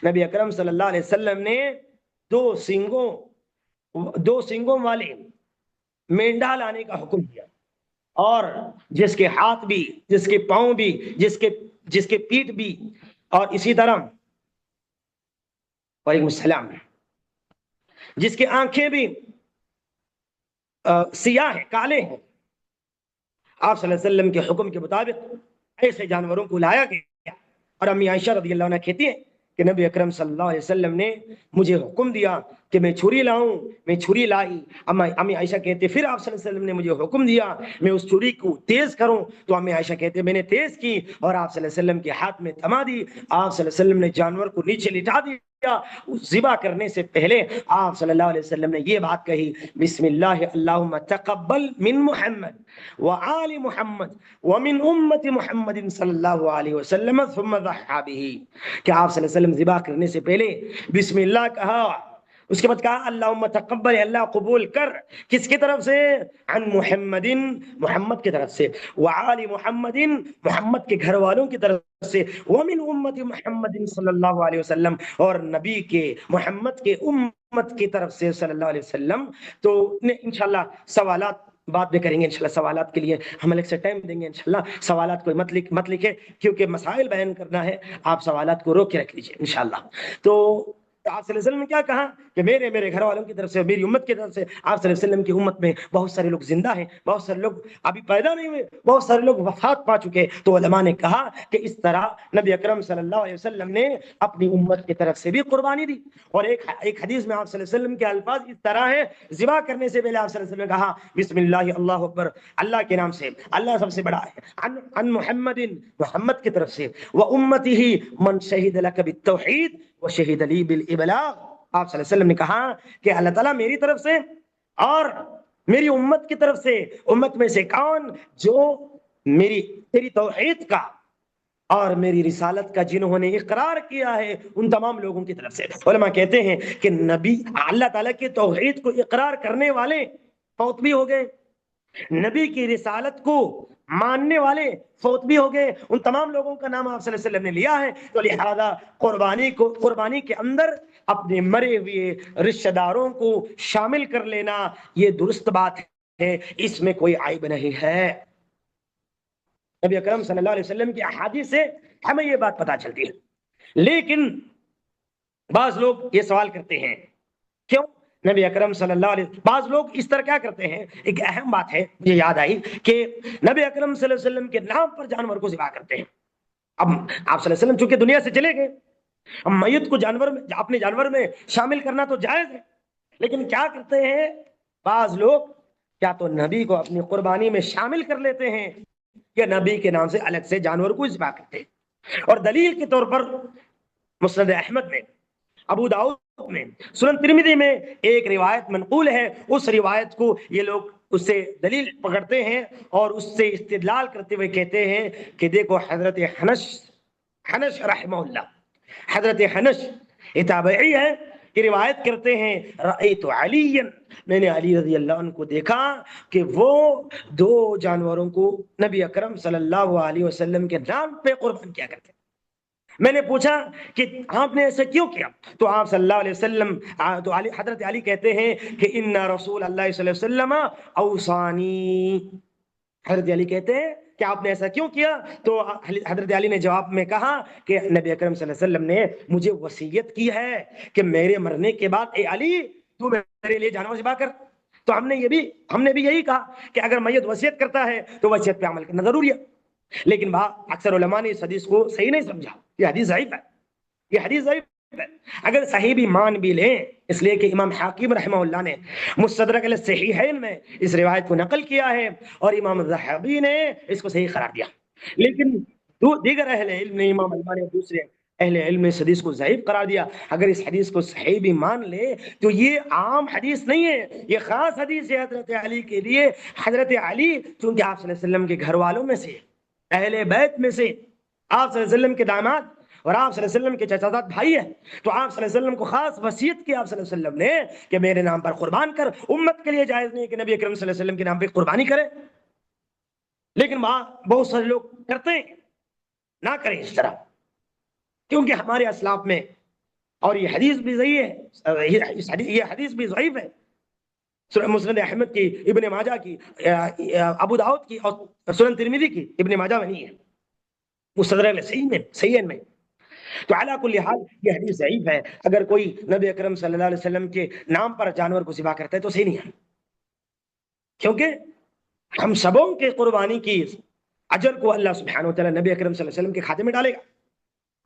نبی اکرم صلی اللہ علیہ وسلم نے دو سنگوں والے مینڈا لانے کا حکم دیا، اور جس کے ہاتھ بھی، جس کے پاؤں بھی، جس کے پیٹھ بھی، اور اسی طرح وعلیکم السلام، جس کی آنکھیں بھی سیاہ ہیں، کالے ہیں، آپ صلی اللہ علیہ وسلم کے حکم کے مطابق ایسے جانوروں کو لایا گیا۔ اور امی عائشہ رضی اللہ عنہ کہتی ہیں کہ نبی اکرم صلی اللہ علیہ وسلم نے مجھے حکم دیا کہ میں چھری لاؤں، میں چھری لائی۔ امی عائشہ کہتے پھر آپ صلی اللہ علیہ وسلم نے مجھے حکم دیا میں اس چھری کو تیز کروں، تو امی عائشہ کہتے میں نے تیز کی اور آپ صلی اللہ علیہ وسلم کے ہاتھ میں تھما دی۔ آپ صلی اللہ علیہ وسلم نے جانور کو نیچے لٹا دیا۔ ذبح کرنے سے پہلے آپ صلی اللہ علیہ وسلم نے یہ بات کہی، بسم اللہ اللہم تقبل من محمد وآل محمد ومن امت محمد صلی اللہ علیہ وسلم ثم ضحى به، کہ آپ صلی اللہ علیہ وسلم ذبح کرنے سے پہلے بسم اللہ کہا، اس کے بعد کہا اللہم تقبل، اللہ قبول کر، کس کی طرف سے؟ عن محمد، محمد کی طرف سے، وآل محمد، محمد کے گھر والوں کی طرف سے، ومن امت محمد صلی اللہ علیہ وسلم، اور نبی کے، محمد کے امت کی طرف سے صلی اللہ علیہ وسلم۔ تو انشاءاللہ سوالات بعد میں کریں گے، انشاءاللہ سوالات کے لیے ہم الگ سے ٹائم دیں گے انشاءاللہ۔ سوالات کوئی مت لکھے کیونکہ مسائل بیان کرنا ہے، آپ سوالات کو روک کے رکھ لیجئے انشاءاللہ۔ تو آپ صلی اللہ علیہ وسلم نے کیا کہا کہ میرے گھر والوں کی طرف سے، میری امت کی طرف سے، آپ صلی اللہ علیہ وسلم کی امت میں بہت سارے لوگ زندہ ہیں، بہت سارے لوگ ابھی پیدا نہیں ہوئے، بہت سارے لوگ وفات پا چکے، تو علماء نے کہا کہ اس طرح نبی اکرم صلی اللہ علیہ وسلم نے اپنی امت کی طرف سے بھی قربانی دی۔ اور ایک حدیث میں آپ صلی اللہ علیہ وسلم کے الفاظ اس طرح ہے، ذبح کرنے سے پہلے آپ صلی اللہ علیہ وسلم نے کہا بسم اللہ، اللہ اکبر، اللہ کے نام سے، اللہ سب سے بڑا ہے، عن محمد، محمد کی طرف سے، وامتہ من شہد لک بالتوحید وشہد لی بالابلاغ، آپ صلی اللہ علیہ وسلم نے کہا کہ اللہ تعالیٰ میری طرف سے اور میری امت کی طرف سے، امت میں سے کون جو تیری توحید کا اور میری رسالت کا جنہوں نے اقرار کیا ہے، ان تمام لوگوں کی طرف سے۔ علماء کہتے ہیں کہ نبی اللہ تعالیٰ کی توحید کو اقرار کرنے والے فوت بھی ہو گئے، نبی کی رسالت کو ماننے والے فوت بھی ہو گئے، ان تمام لوگوں کا نام آپ صلی اللہ علیہ وسلم نے لیا ہے۔ تو لہذا قربانی کے اندر اپنے مرے ہوئے رشتہ داروں کو شامل کر لینا یہ درست بات ہے، اس میں کوئی عیب نہیں ہے۔ نبی اکرم صلی اللہ علیہ وسلم کی احادیث سے ہمیں یہ بات پتہ چلتی ہے۔ لیکن بعض لوگ یہ سوال کرتے ہیں کیوں نبی اکرم صلی اللہ علیہ وسلم، بعض لوگ اس طرح کیا کرتے ہیں، ایک اہم بات ہے مجھے یاد آئی کہ نبی اکرم صلی اللہ علیہ وسلم کے نام پر جانور کو ذبح کرتے ہیں۔ اب آپ صلی اللہ علیہ وسلم چونکہ دنیا سے چلے گئے، اب میت کو اپنے جانور میں شامل کرنا تو جائز ہے، لیکن کیا کرتے ہیں بعض لوگ، کیا تو نبی کو اپنی قربانی میں شامل کر لیتے ہیں یا نبی کے نام سے الگ سے جانور کو ذبح کرتے ہیں۔ اور دلیل کے طور پر مسند احمد میں، ابو داؤد میں، سنن ترمذی میں ایک روایت منقول ہے، اس روایت کو یہ لوگ اس سے دلیل پکڑتے ہیں اور اس سے استدلال کرتے ہوئے کہتے ہیں کہ دیکھو حضرت حنش رحمہ اللہ، حضرت حنش یہ تابعی ہے، یہ روایت کرتے ہیں رأیت علی، میں نے علی رضی اللہ عنہ کو دیکھا کہ وہ دو جانوروں کو نبی اکرم صلی اللہ علیہ وسلم کے نام پہ قربان کیا کرتے ہیں۔ میں نے پوچھا کہ آپ نے ایسا کیوں کیا؟ تو آپ صلی اللہ علیہ وسلم تو حضرت علی کہتے ہیں کہ ان رسول اللہ صلی اللہ علیہ وسلم اوصانی، حضرت علی کہتے ہیں کہ آپ نے ایسا کیوں کیا؟ تو حضرت علی نے جواب میں کہا کہ نبی اکرم صلی اللہ علیہ وسلم نے مجھے وصیت کی ہے کہ میرے مرنے کے بعد اے علی تو میرے لیے جانور ذبح کر۔ تو ہم نے بھی یہی کہا کہ اگر میت وصیت کرتا ہے تو وصیت پہ عمل کرنا ضروری ہے، لیکن اکثر علماء نے اس حدیث کو صحیح نہیں سمجھا، یہ حدیث ضعیف ہے، یہ حدیث ضعیف ہے۔ اگر صحیح بھی مان بھی لیں، اس لیے کہ امام حاکم رحمہ اللہ نے مستدرک الصحیحین میں اس روایت کو نقل کیا ہے، اور امام الذہبی نے اس کو صحیح قرار دیا، لیکن دیگر اہل علم نے، امام البانی اور دوسرے اہل علم نے اس حدیث کو ضعیف قرار دیا۔ اگر اس حدیث کو صحیح بھی مان لے تو یہ عام حدیث نہیں ہے، یہ خاص حدیث ہے حضرت علی کے لیے۔ حضرت علی چونکہ آپ صلی اللہ علیہ وسلم کے گھر والوں میں سے، اہل بیت میں سے، آپ صلی اللہ علیہ وسلم کے داماد اور آپ صلی اللہ علیہ وسلم کے چچا زاد بھائی ہیں، تو آپ صلی اللہ علیہ وسلم کو خاص وصیت کی آپ صلی اللہ علیہ وسلم نے کہ میرے نام پر قربان کر۔ امت کے لیے جائز نہیں کہ نبی اکرم صلی اللہ علیہ وسلم کے نام پہ قربانی کرے، لیکن وہاں بہت سارے لوگ کرتے ہیں، نہ کریں اس طرح، کیونکہ ہمارے اسلاف میں، اور یہ حدیث بھی صحیح ہے، یہ حدیث بھی ضعیف ہے، مسند احمد کی، ابن ماجہ کی، ابو داؤد کی اور سنن ترمذی کی، ابن ماجہ میں نہیں ہے، مستدرک صحیح میں۔ تو علی کل حال یہ حدیث ضعیف ہے۔ اگر کوئی نبی اکرم صلی اللہ علیہ وسلم کے نام پر جانور کو ذبح کرتا ہے تو صحیح نہیں ہے، کیونکہ ہم سبوں کے قربانی کی اجر کو اللہ سبحانہ وتعالی نبی اکرم صلی اللہ علیہ وسلم کے کھاتے میں ڈالے گا۔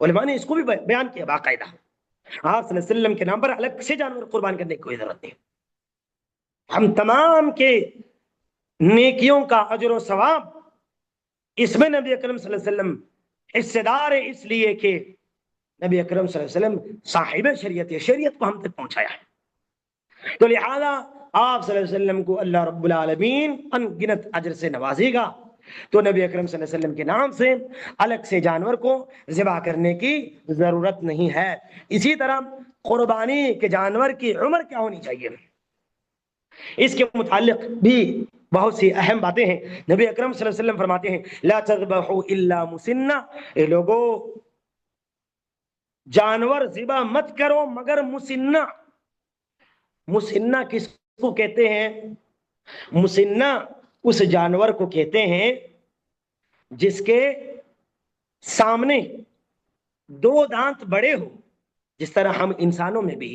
علماء نے اس کو بھی بیان کیا باقاعدہ، آپ صلی اللہ علیہ وسلم کے نام پر الگ سے جانور قربان کرنے کی کوئی ضرورت نہیں۔ ہم تمام کے نیکیوں کا اجر و ثواب اس میں نبی اکرم صلی اللہ علیہ وسلم حصے دار ہے، اس لیے کہ نبی اکرم صلی اللہ علیہ وسلم صاحب شریعت ہے، شریعت کو ہم تک پہنچایا ہے، تو لہذا آپ صلی اللہ علیہ وسلم کو اللہ رب العالمین ان گنت اجر سے نوازے گا۔ تو نبی اکرم صلی اللہ علیہ وسلم کے نام سے الگ سے جانور کو ذبح کرنے کی ضرورت نہیں ہے۔ اسی طرح قربانی کے جانور کی عمر کیا ہونی چاہیے، اس کے متعلق بھی بہت سی اہم باتیں ہیں۔ نبی اکرم صلی اللہ علیہ وسلم فرماتے ہیں لا تذبحوا الا مسنہ، اے لوگو جانور ذبح مت کرو مگر مسنہ۔ مسنہ کس کو کہتے ہیں؟ مسنہ اس جانور کو کہتے ہیں جس کے سامنے دو دانت بڑے ہو، جس طرح ہم انسانوں میں بھی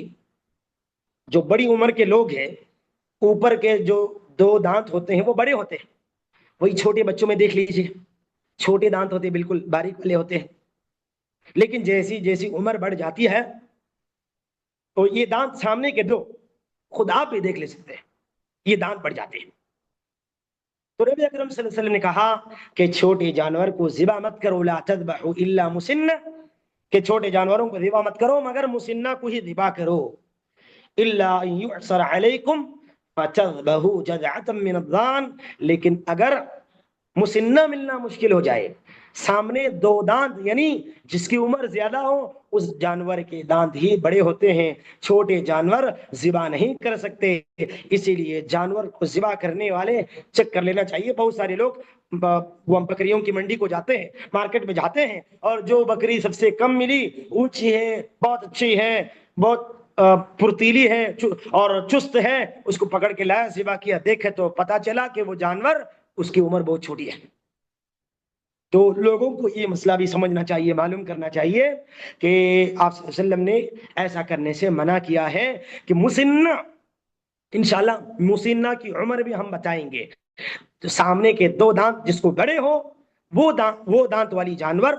جو بڑی عمر کے لوگ ہیں اوپر کے جو دو دانت ہوتے ہیں وہ بڑے ہوتے ہیں، وہی چھوٹے بچوں میں دیکھ لیجیے چھوٹے دانت ہوتے ہیں، بالکل باریک والے ہوتے ہیں، لیکن جیسی جیسی عمر بڑھ جاتی ہے تو یہ دانت سامنے کے دو خود آپ بھی دیکھ لے سکتے ہیں، یہ دانت بڑھ جاتے ہیں۔ تو نبی اکرم صلی اللہ علیہ وسلم نے کہا کہ چھوٹے جانور کو ذبح مت کرو، لا تذبحوا الا مسنہ، کہ چھوٹے جانوروں کو ذبح مت کرو مگر مسنہ کو ہی ذبح کرو، الا ان يعصر علیکم فتذبحوا جذعة من الضان، لیکن اگر مسنہ ملنا مشکل ہو جائے، سامنے دو دانت یعنی جس کی عمر زیادہ ہو اس جانور کے دانت ہی بڑے ہوتے ہیں، چھوٹے جانور ذبح نہیں کر سکتے، اسی لیے جانور کو ذبح کرنے والے چیک کر لینا چاہیے۔ بہت سارے لوگ وہ بکریوں کی منڈی کو جاتے ہیں، مارکیٹ میں جاتے ہیں، اور جو بکری سب سے کم ملی، اونچی ہے، بہت اچھی ہے، بہت پھرتیلی ہے اور چست ہے، اس کو پکڑ کے لایا، ذبح کیا، دیکھے تو پتا چلا کہ وہ جانور اس کی عمر بہت چھوٹی ہے۔ تو لوگوں کو یہ مسئلہ بھی سمجھنا چاہیے، معلوم کرنا چاہیے کہ آپ صلی اللہ علیہ وسلم نے ایسا کرنے سے منع کیا ہے کہ مسنہ، انشاءاللہ مسنہ کی عمر بھی ہم بتائیں گے، تو سامنے کے دو دانت جس کو بڑے ہو وہ دانت والی جانور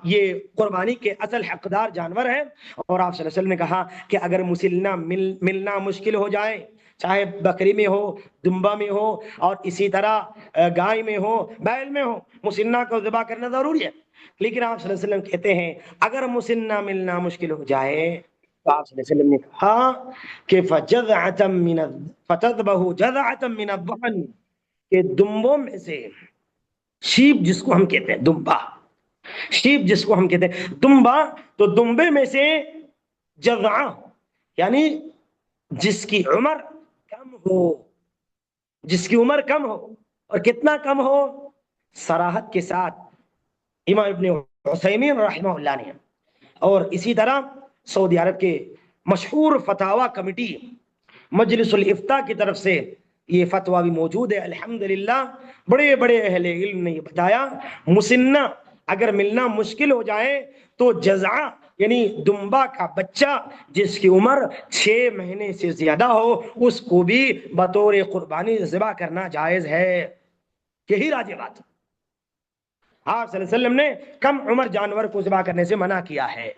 یہ قربانی کے اصل حقدار جانور ہے۔ اور آپ صلی اللہ علیہ وسلم نے کہا کہ اگر مسنہ ملنا مشکل ہو جائے، چاہے بکری میں ہو، دمبا میں ہو، اور اسی طرح گائے میں ہو، بیل میں ہو، مسنہ کو ذبح کرنا ضروری ہے، لیکن آپ صلی اللہ علیہ وسلم کہتے ہیں اگر مسنہ ملنا مشکل ہو جائے تو آپ صلی اللہ علیہ وسلم نے کہا کہ فتذبحوا جذعة من الضأن، کہ دمبوں میں سے، شیپ جس کو ہم کہتے ہیں، دمبا، شیپ جس کو ہم کہتے ہیں دمبا، تو دمبے میں سے جذعہ یعنی جس کی عمر کم ہو، جس کی عمر کم ہو، اور کتنا کم ہو، صراحت کے ساتھ امام ابن عثیمین رحمہ اللہ نے، اور اسی طرح سعودی عرب کے مشہور فتاوا کمیٹی مجلس الافتاء کی طرف سے یہ فتویٰ بھی موجود ہے الحمدللہ۔ بڑے بڑے اہل علم نے یہ بتایا، مسنہ اگر ملنا مشکل ہو جائے تو جزع یعنی دمبا کا بچہ جس کی عمر 6 مہینے سے زیادہ ہو اس کو بھی بطور قربانی ذبح کرنا جائز ہے۔ یہی راج بات، آپ صلی اللہ علیہ وسلم نے کم عمر جانور کو ذبح کرنے سے منع کیا ہے،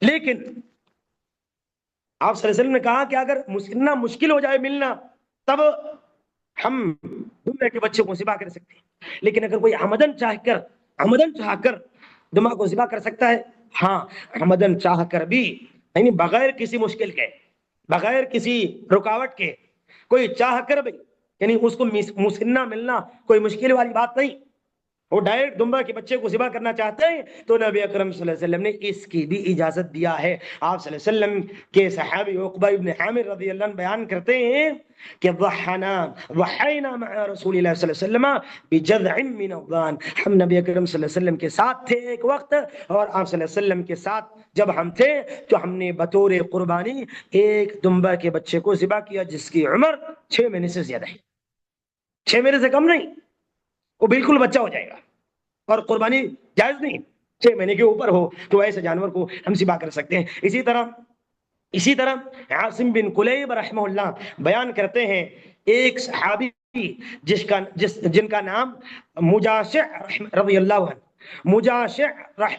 لیکن آپ صلی اللہ علیہ وسلم نے کہا کہ اگر مسنہ مشکل ہو جائے ملنا تب ہم دمبے کے بچے کو ذبح کر سکتے ہیں، لیکن اگر کوئی عمدن چاہ کر دمبا کو ذبح کر سکتا ہے، ہاں عمدن چاہ کر بھی، یعنی بغیر کسی مشکل کے، بغیر کسی رکاوٹ کے، کوئی چاہ کر بھی، یعنی اس کو مسنہ ملنا کوئی مشکل والی بات نہیں، وہ ڈائریکٹ دمبا کے بچے کو ذبح کرنا چاہتے ہیں تو نبی اکرم صلی اللہ علیہ وسلم نے اس کی بھی اجازت دیا ہے۔ آپ صلی اللہ علیہ وسلم کے صحابی عقبہ ابن عامر رضی اللہ عنہ بیان کرتے ہیں کہ ضحینا مع رسول اللہ صلی اللہ علیہ وسلم بجذع من الضان، ہم نبی اکرم صلی اللہ علیہ وسلم کے ساتھ تھے ایک وقت، اور آپ صلی اللہ علیہ وسلم کے ساتھ جب ہم تھے تو ہم نے بطور قربانی ایک دمبا کے بچے کو ذبح کیا جس کی عمر 6 مہینے سے زیادہ ہے، 6 مہینے سے کم نہیں، وہ بالکل بچہ ہو جائے گا، اور قربانی جائز نہیں 6 مہینے کے اوپر ہو تو ایسے جانور کو ہم ذبح کر سکتے ہیں۔ اسی طرح عاصم بن کلیب رحمہ اللہ بیان کرتے ہیں، ایک صحابی جن کا نام مجاشع رضی اللہ عنہ، مجاشع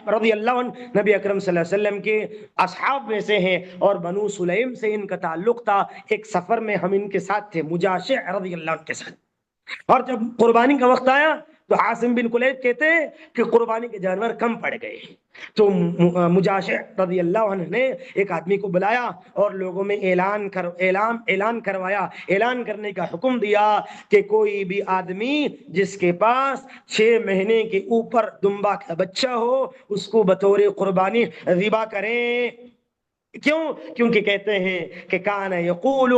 رضی اللہ عنہ نبی اکرم صلی اللہ علیہ وسلم کے اصحاب میں سے ہیں، اور بنو سلیم سے ان کا تعلق تھا، ایک سفر میں ہم ان کے ساتھ تھے مجاشع رضی اللہ عنہ کے ساتھ، اور جب قربانی کا وقت آیا تو عاصم بن کلیب کہتے ہیں کہ قربانی کے جانور کم پڑ گئے، تو مجاشع رضی اللہ عنہ نے ایک آدمی کو بلایا اور لوگوں میں اعلان کروایا، اعلان کرنے کا حکم دیا کہ کوئی بھی آدمی جس کے پاس 6 مہینے کے اوپر دمبا کا بچہ ہو اس کو بطور قربانی ذبح کریں۔ کیوں؟ کیونکہ کہتے ہیں کہ کان یقول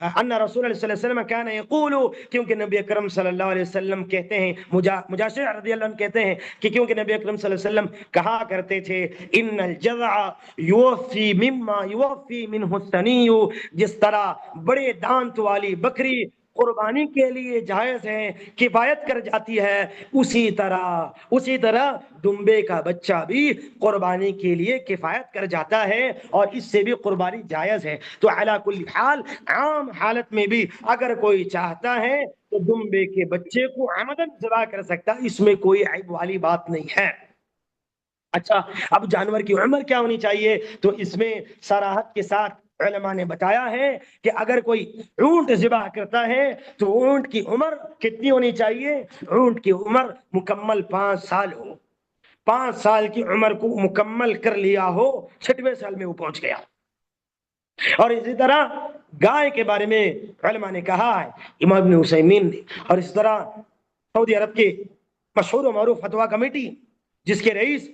ان رسول اللہ صلی اللہ علیہ وسلم کان یقول، کیونکہ نبی اکرم صلی اللہ علیہ وسلم کہتے ہیں، مجاشع رضی اللہ عنہ کہتے ہیں کہ کیونکہ نبی اکرم صلی اللہ علیہ وسلم کہا کرتے تھے ان الجذع یوفی مما یوفی منہ الثنی، جس طرح بڑے دانت والی بکری قربانی کے لیے جائز ہے، کفایت کر جاتی ہے، اسی طرح دمبے کا بچہ بھی قربانی کے لیے کفایت کر جاتا ہے، اور اس سے بھی قربانی جائز ہے۔ تو علی کل حال عام حالت میں بھی اگر کوئی چاہتا ہے تو دمبے کے بچے کو عمدن ذبح کر سکتا، اس میں کوئی عیب والی بات نہیں ہے۔ اچھا، اب جانور کی عمر کیا ہونی چاہیے؟ تو اس میں صراحت کے ساتھ علماء نے بتایا ہے کہ اگر کوئی اونٹ ذبح کرتا ہے تو اونٹ کی عمر کتنی ہونی چاہیے؟ اونٹ کی عمر مکمل 5 سال ہو، 5 سال کی عمر کو مکمل کر لیا ہو، 6ویں سال میں وہ پہنچ گیا۔ اور اسی طرح گائے کے بارے میں علماء نے کہا ہے، امام ابن عثیمین نے، اور اس طرح سعودی عرب کے مشہور و معروف فتویٰ کمیٹی جس کے رئیس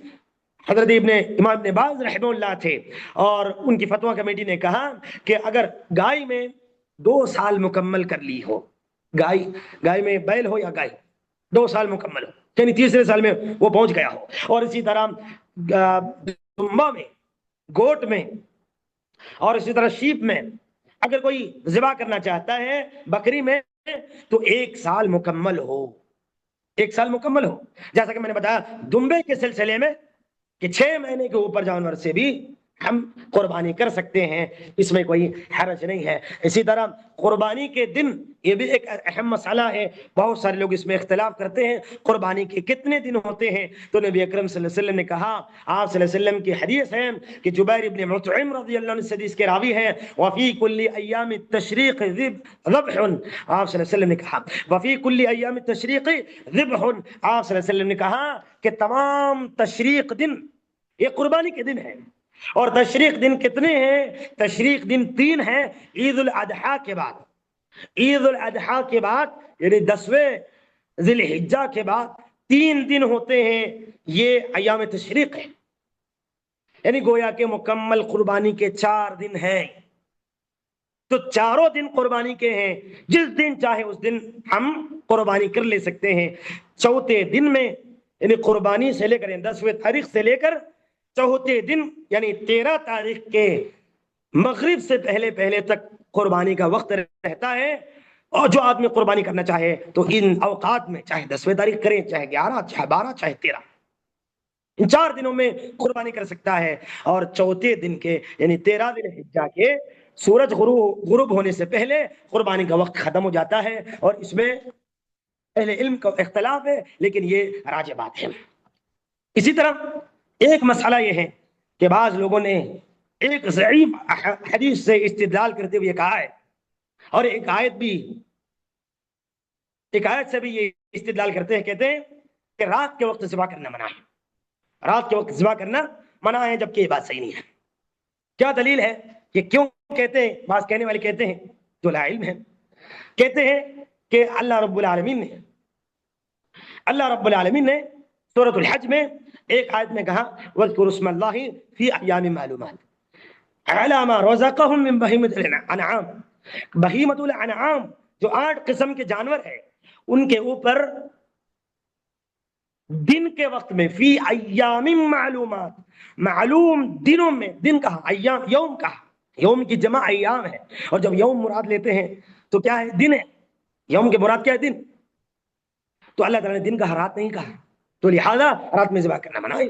حضرت امام ابن باز رحمہ اللہ تھے، اور ان کی فتویٰ کمیٹی نے کہا کہ اگر گائے میں 2 سال مکمل کر لی ہو، گائے میں بیل ہو یا گائے 2 سال مکمل ہو، یعنی 3 سال میں وہ پہنچ گیا ہو، اور اسی طرح دمبا میں، گوٹ میں، اور اسی طرح شیپ میں اگر کوئی ذبح کرنا چاہتا ہے بکری میں تو 1 سال مکمل ہو، 1 سال مکمل ہو، جیسا کہ میں نے بتایا دمبے کے سلسلے میں کہ 6 مہینے کے اوپر جانور سے بھی ہم قربانی کر سکتے ہیں، اس میں کوئی حرج نہیں ہے۔ اسی طرح قربانی کے دن، یہ بھی ایک اہم مسئلہ ہے، بہت سارے لوگ اس میں اختلاف کرتے ہیں قربانی کے کتنے دن ہوتے ہیں، تو نبی اکرم صلی اللہ علیہ وسلم نے کہا، آپ صلی اللہ علیہ وسلم کی حدیث ہے کہ جبیر ابن مطعم رضی اللہ عنہ حدیث کے راوی ہیں، وفی کل ایام التشریق ذبح، آپ صلی اللہ علیہ وسلم نے کہا وفی کل ایام التشریق ذبح، آپ صلی اللہ علیہ وسلم نے کہا کہ تمام تشریق دن یہ قربانی کے دن ہیں، اور تشریق دن کتنے ہیں؟ تشریق دن 3 ہیں، عید الاضحیٰ کے بعد، عید الاضحیٰ کے بعد یعنی 10ویں ذی الحجہ کے بعد 3 دن ہوتے ہیں، یہ ایام تشریق ہے، یعنی گویا کہ مکمل قربانی کے 4 دن ہیں، تو چاروں دن قربانی کے ہیں، جس دن چاہے اس دن ہم قربانی کر لے سکتے ہیں۔ چوتھے دن میں یعنی قربانی سے لے کر 10ویں تاریخ سے لے کر چوتھے دن یعنی 13 تاریخ کے مغرب سے پہلے پہلے تک قربانی کا وقت رہتا ہے. اور جو آدمی قربانی کرنا چاہے تو ان اوقات میں چاہے 10ویں تاریخ کریں، چاہے 11، چاہے 12، چاہے 13، ان 4 دنوں میں قربانی کر سکتا ہے. اور چوتھے دن کے یعنی 13 ذی الحجہ کے سورج غروب ہونے سے پہلے قربانی کا وقت ختم ہو جاتا ہے. اور اس میں اہل علم کا اختلاف ہے، لیکن یہ راجح بات ہے. اسی طرح ایک مسئلہ یہ ہے کہ بعض لوگوں نے ایک ضعیف حدیث سے استدلال کرتے ہوئے کہا ہے، اور ایک آیت سے بھی یہ استدلال کرتے ہیں، کہتے ہیں کہ رات کے وقت ذبح کرنا منع ہے. رات کے وقت ذبح کرنا منع ہے، جبکہ یہ بات صحیح نہیں ہے. کیا دلیل ہے؟ کہ کیوں کہتے ہیں؟ بعض کہنے والے کہتے ہیں جو لا علم ہے، کہتے ہیں کہ اللہ رب العالمین نے سورۃ الحج میں ایک آیت میں کہا وَاذْكُرُوا اسْمَ اللَّهِ فِي أَيَّامٍ مَّعْلُومَاتٍ عَلَىٰ مَا رَزَقَهُم مِّن بَهِيمَةِ الْأَنْعَامِ. بہیمۃ الانعام جو 8 قسم کے جانور ہیں، ان کے اوپر دن کے وقت میں فی ایام معلومات، معلوم دنوں میں، دن کہا، ایام یوم کہا، یوم کی جمع ایام ہے. اور جب یوم مراد لیتے ہیں تو کیا ہے؟ دن ہے. یوم کے مراد کیا ہے؟ دن. تو اللہ تعالیٰ نے دن کہا، رات نہیں کہا، تو لہذا رات میں ذبح کرنا منع ہے.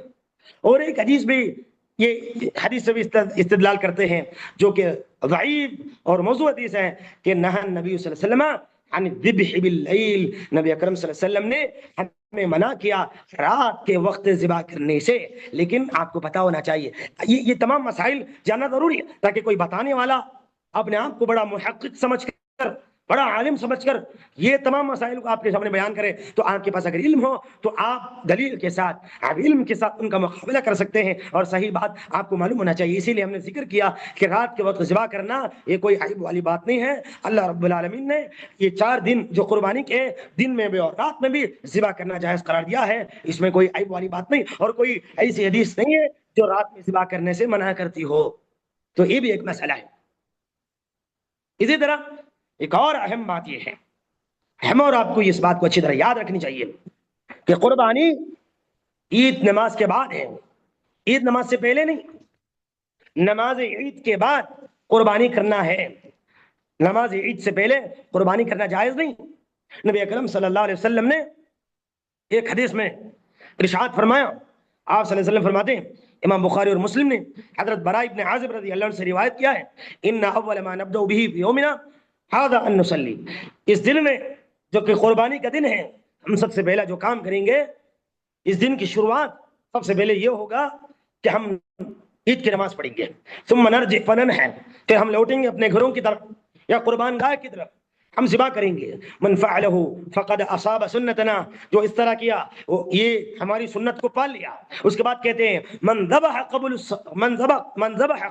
اور ایک حدیث بھی، یہ حدیث سے بھی استدلال کرتے ہیں جو کہ ضعیف اور موضوع حدیث ہے، کہ نہى النبی صلی اللہ علیہ وسلم عن الذبح باللیل، نبی اکرم صلی اللہ علیہ وسلم نے ہمیں منع کیا رات کے وقت ذبح کرنے سے. لیکن آپ کو پتا ہونا چاہیے، یہ تمام مسائل جاننا ضروری ہے تاکہ کوئی بتانے والا اپنے آپ کو بڑا محقق سمجھ کر، بڑا عالم سمجھ کر یہ تمام مسائل کو آپ کے سامنے بیان کرے، تو آپ کے پاس اگر علم ہو تو آپ دلیل کے ساتھ، آپ علم کے ساتھ ان کا مقابلہ کر سکتے ہیں، اور صحیح بات آپ کو معلوم ہونا چاہیے. اسی لیے ہم نے ذکر کیا کہ رات کے وقت ذبح کرنا یہ کوئی عیب والی بات نہیں ہے. اللہ رب العالمین نے یہ 4 دن جو قربانی کے، دن میں بھی اور رات میں بھی ذبح کرنا جائز قرار دیا ہے. اس میں کوئی عیب والی بات نہیں، اور کوئی ایسی حدیث نہیں ہے جو رات میں ذبح کرنے سے منع کرتی ہو. تو یہ بھی ایک مسئلہ ہے. اسی طرح ایک اور اہم بات یہ ہے، ہم اور آپ کو اس بات کو اچھی طرح یاد رکھنی چاہیے کہ قربانی عید نماز کے بعد ہے، عید نماز سے پہلے نہیں. نماز عید کے بعد قربانی کرنا ہے، نماز عید سے پہلے قربانی کرنا جائز نہیں. نبی اکرم صلی اللہ علیہ وسلم نے ایک حدیث میں ارشاد فرمایا، آپ صلی اللہ علیہ وسلم فرماتے ہیں، امام بخاری اور مسلم نے حضرت براء ابن عازب رضی اللہ عنہ سے روایت کیا ہے، ان اول ما نبدأ به في يومنا هذا ان نصلي. اس دن میں جو کہ قربانی کا دن ہے، ہم سب سے پہلا جو کام کریں گے، اس دن کی شروعات سب سے پہلے یہ ہوگا کہ ہم عید کی نماز پڑھیں گے. ثم نرجع فننحر، پھر ہم لوٹیں گے اپنے گھروں کی طرف یا قربان گاہ کی طرف، ہم ذبح کریں گے. من فعلہ فقد اصاب سنتنا، جو اس طرح کیا وہ یہ ہماری سنت کو پال لیا. اس کے بعد کہتے ہیں من ذبح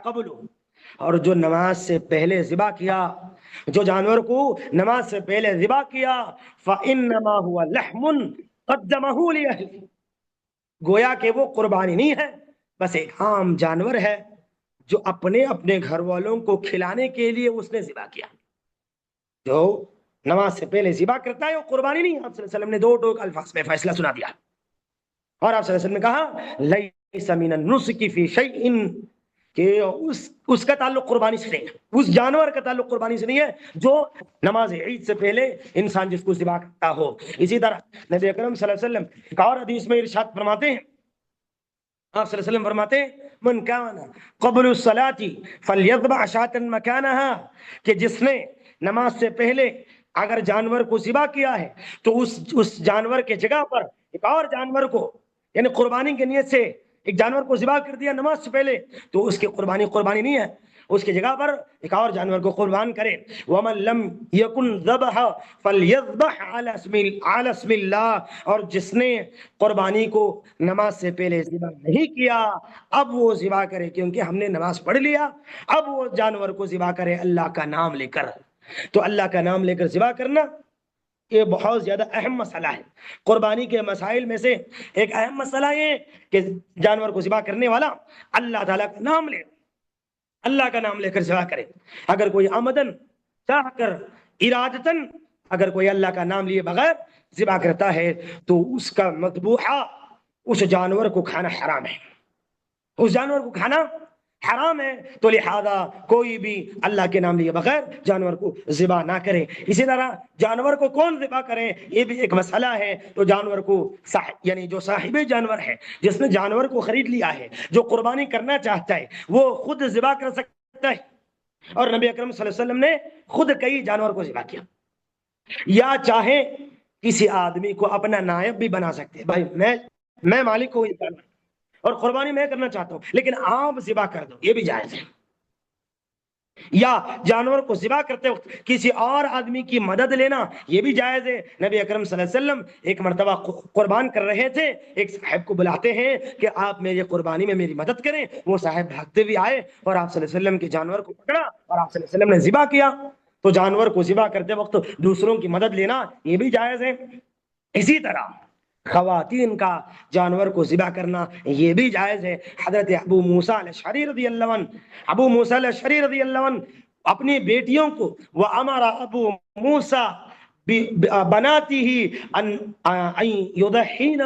قبل، اور جو نماز سے پہلے ذبح کیا، جو جانور کو نماز سے پہلے ذبح کیا، فانما هو لحم قدمه لاهله، گویا کہ وہ قربانی نہیں ہے، بس ایک عام جانور ہے جو اپنے گھر والوں کو کھلانے کے لیے اس نے ذبح کیا. جو نماز سے پہلے ذبح کرتا ہے وہ قربانی نہیں. آپ صلی اللہ علیہ وسلم نے 2 ٹوک الفاظ میں فیصلہ سنا دیا، اور آپ صلی اللہ علیہ وسلم نے کہا لیس من النسک فی شیء، کہ اس کا تعلق قربانی سے نہیں ہے، اس جانور کا تعلق قربانی سے نہیں ہے جو نماز عید سے پہلے انسان جس کو ذبح کرتا ہو. اسی طرح نبی اکرم صلی اللہ علیہ وسلم ایک اور حدیث میں ارشاد فرماتے ہیں، آپ صلی اللہ علیہ وسلم فرماتے ہیں من کان قبل الصلاة فلیذبح شاة مکانها، کہ جس نے نماز سے پہلے اگر جانور کو ذبح کیا ہے تو اس جانور کے جگہ پر ایک اور جانور کو، یعنی قربانی کی نیت سے ایک جانور کو ذبح کر دیا نماز سے پہلے، تو اس کی قربانی نہیں ہے، اس کی جگہ پر ایک اور جانور کو قربان کرے. ومن لم یکن ذبح فلیذبح علی اسم اللہ، اور جس نے قربانی کو نماز سے پہلے ذبح نہیں کیا اب وہ ذبح کرے، کیونکہ ہم نے نماز پڑھ لیا، اب وہ جانور کو ذبح کرے اللہ کا نام لے کر. تو اللہ کا نام لے کر ذبح کرنا یہ بہت زیادہ اہم مسئلہ ہے. قربانی کے مسائل میں سے ایک اہم مسئلہ یہ کہ جانور کو ذبح کرنے والا اللہ تعالیٰ کا نام لے، اللہ کا نام لے کر ذبح کرے. اگر کوئی عمدن چاہ کر ارادتن اگر کوئی اللہ کا نام لیے بغیر ذبح کرتا ہے تو اس کا مذبوحہ اس جانور کو کھانا حرام ہے، اس جانور کو کھانا حرام ہے، تو لہذا کوئی بھی اللہ کے نام لیے بغیر جانور کو ذبح نہ کرے۔ اسی طرح جانور کو کون ذبح کرے یہ بھی ایک مسئلہ ہے، تو جانور کو یعنی جو صاحب جانور ہے، جس نے جانور کو خرید لیا ہے، جو قربانی کرنا چاہتا ہے، وہ خود ذبح کر سکتا ہے، اور نبی اکرم صلی اللہ علیہ وسلم نے خود کئی جانور کو ذبح کیا، یا چاہے کسی آدمی کو اپنا نائب بھی بنا سکتے ہیں، بھائی میں مالک ہوں جانور اور قربانی میں کرنا چاہتا ہوں لیکن آپ ذبح کر دو، یہ بھی جائز ہے۔ یا جانور کو ذبح کرتے وقت کسی اور آدمی کی مدد لینا، یہ بھی جائز ہے۔ نبی اکرم صلی اللہ علیہ وسلم ایک مرتبہ قربان کر رہے تھے، ایک صاحب کو بلاتے ہیں کہ آپ میری قربانی میں میری مدد کریں، وہ صاحب بھاگتے ہوئے آئے اور آپ صلی اللہ علیہ وسلم کے جانور کو پکڑا اور آپ صلی اللہ علیہ وسلم نے ذبح کیا۔ تو جانور کو ذبح کرتے وقت دوسروں کی مدد لینا یہ بھی جائز ہے۔ اسی طرح خواتین کا جانور کو ذبح کرنا یہ بھی جائز ہے۔ حضرت ابو موسیٰ الاشعری رضی اللہ عنہ اپنی بیٹیوں کو وَأَمَرَ أَبُو مُوسَى بَنَاتِهِ أَن يُضَحِّينَ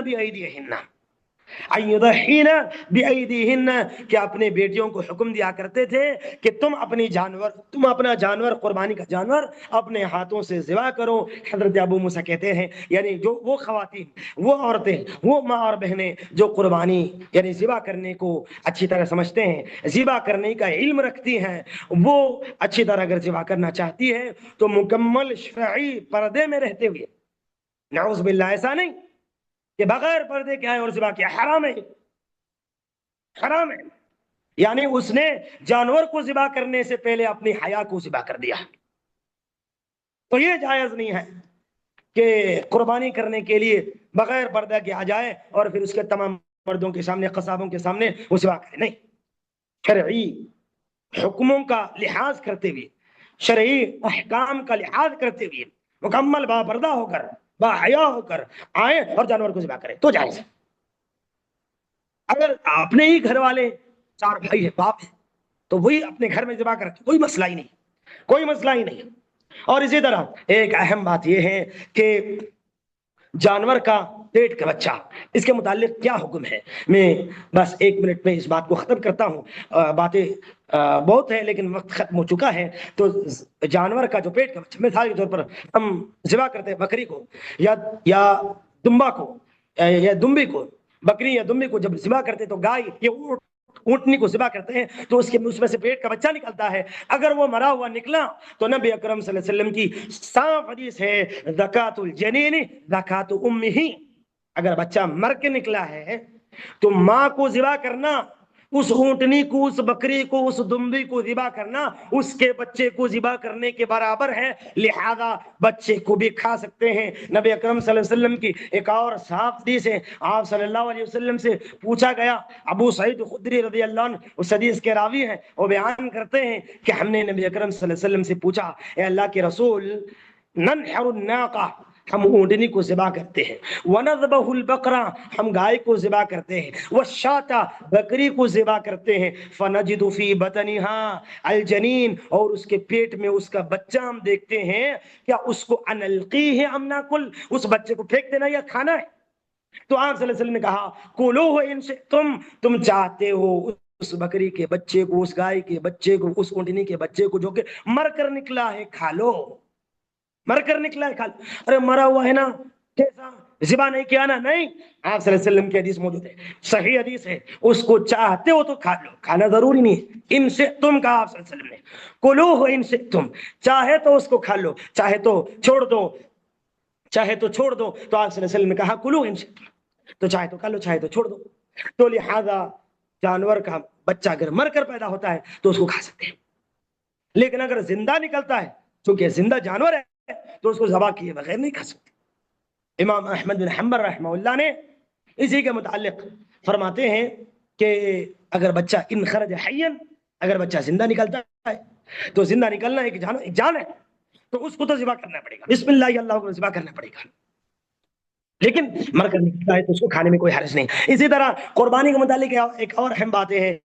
بِأَيْدِيهِنَّ کہ اپنے بیٹیوں کو حکم دیا کرتے تھے کہ تم اپنا جانور، قربانی کا جانور اپنے ہاتھوں سے ذبح کرو۔ حضرت ابو موسیٰ کہتے ہیں یعنی جو وہ خواتین، وہ عورتیں، وہ ماں اور بہنیں جو قربانی یعنی ذبح کرنے کو اچھی طرح سمجھتے ہیں، ذبح کرنے کا علم رکھتی ہیں، وہ اچھی طرح اگر ذبح کرنا چاہتی ہے تو مکمل شرعی پردے میں رہتے ہوئے، نعوذ باللہ ایسا نہیں کہ بغیر پردے کے آئے اور ذبح کیا، حرام ہے، حرام ہے۔ یعنی اس نے جانور کو ذبح کرنے سے پہلے اپنی حیا کو ذبح کر دیا، تو یہ جائز نہیں ہے کہ قربانی کرنے کے لیے بغیر پردہ کے آ جائے اور پھر اس کے تمام مردوں کے سامنے، قصابوں کے سامنے وہ ذبح کرے، نہیں۔ شرعی حکموں کا لحاظ کرتے ہوئے، شرعی احکام کا لحاظ کرتے ہوئے مکمل با پردہ ہو کر، با حیا ہو کر آئے اور جانور کو ذبح کرے تو جائز ہے۔ اگر اپنے ہی گھر والے 4 بھائی ہیں، باپ ہے، تو وہی اپنے گھر میں ذبح کرتے، کوئی مسئلہ ہی نہیں، کوئی مسئلہ ہی نہیں۔ اور اسی طرح ایک اہم بات یہ ہے کہ جانور کا پیٹ کا بچہ، اس کے متعلق کیا حکم ہے؟ میں بس 1 منٹ میں اس بات کو ختم کرتا ہوں، باتیں بہت ہیں لیکن وقت ختم ہو چکا ہے۔ تو جانور کا جو پیٹ کا بچہ، مثال کے طور پر ہم ذبح کرتے ہیں بکری کو یا دمبا کو یا دمبی کو، بکری یا دمبی کو جب ذبح کرتے تو گائے یا اونٹنی کو ذبح کرتے ہیں تو اس میں سے پیٹ کا بچہ نکلتا ہے، اگر وہ مرا ہوا نکلا تو نبی اکرم صلی اللہ علیہ وسلم کی صاف حدیث ہے زکات الجنین زکات امہ، اگر بچہ مر کے نکلا ہے تو ماں کو ذبح کرنا، اس اونٹنی کو، اس بکری کو، اس دمبی کو ذبح کرنا اس کے بچے کو ذبح کرنے کے برابر ہے، لہذا بچے کو بھی کھا سکتے ہیں۔ نبی اکرم صلی اللہ علیہ وسلم کی ایک اور صاف حدیث ہے، آپ صلی اللہ علیہ وسلم سے پوچھا گیا، ابو سعید خدری رضی اللہ عنہ اس حدیث کے راوی ہیں، وہ بیان کرتے ہیں کہ ہم نے نبی اکرم صلی اللہ علیہ وسلم سے پوچھا، اے اللہ کے رسول، ننحر الناقہ، ہم اونٹنی کو ذبح کرتے ہیں، وَنَذْبَحُ الْبَقْرَةَ، ہم گائے کو ذبح کرتے ہیں، وَالشَّاةَ، بکری کو ذبح کرتے ہیں، فَنَجِدُ فِي بَطْنِهَا الْجَنِينَ، اور اس کے پیٹ میں اس کا بچہ ہم دیکھتے ہیں، کیا اس کو أَنَلْقِيهِ أَمْ نَأْكُلُ، اس بچے کو پھینک دینا یا کھانا ہے؟ تو آپ صلی اللہ علیہ وسلم نے کہا کُلُوهُ إِن شِئْتُمْ، تم چاہتے ہو اس بکری کے بچے کو، اس گائے کے بچے کو، اس اونٹنی کے بچے کو جو کہ مر کر نکلا ہے کھا لو، مر کر نکلا ہے کھا لو۔ ارے مرا ہوا ہے نا، کیسا ذبح نہیں کیا نا، نہیں، آپ صلی اللہ علیہ وسلم کی حدیث موجود ہے، صحیح حدیث ہے، اس کو چاہتے ہو تو کھا لو، کھانا ضروری نہیں ہے، ان سے تم کہا آپ صلی اللہ علیہ وسلم نے، کلوہ ان سے تم، چاہے تو اس کو کھا لو، چاہے تو چھوڑ دو، چاہے تو چھوڑ دو، تو آپ صلی اللہ علیہ وسلم نے کہا کلوہ ان سے تم، تو چاہے تو کھا لو، چاہے تو چھوڑ دو۔ تو لہذا جانور کا بچہ اگر مر کر پیدا ہوتا ہے تو اس کو کھا سکتے ہیں، لیکن اگر زندہ نکلتا ہے، چونکہ زندہ جانور ہے تو اس کو ذبح کیے بغیر نہیں کھا سکتے۔ امام احمد بن حنبل رحمہ اللہ نے اسی کے متعلق فرماتے ہیں کہ اگر بچہ ان خرج حین، اگر بچہ زندہ نکلتا ہے تو زندہ نکلنا ایک جان ہے، تو اس کو تو ذبح کرنا پڑے گا، بسم اللہ اللہ کو ذبح کرنا پڑے گا، لیکن مر کر نکلتا ہے تو اس کو کھانے میں کوئی حرج نہیں۔ اسی طرح قربانی کے متعلق ایک اور اہم باتیں ہیں،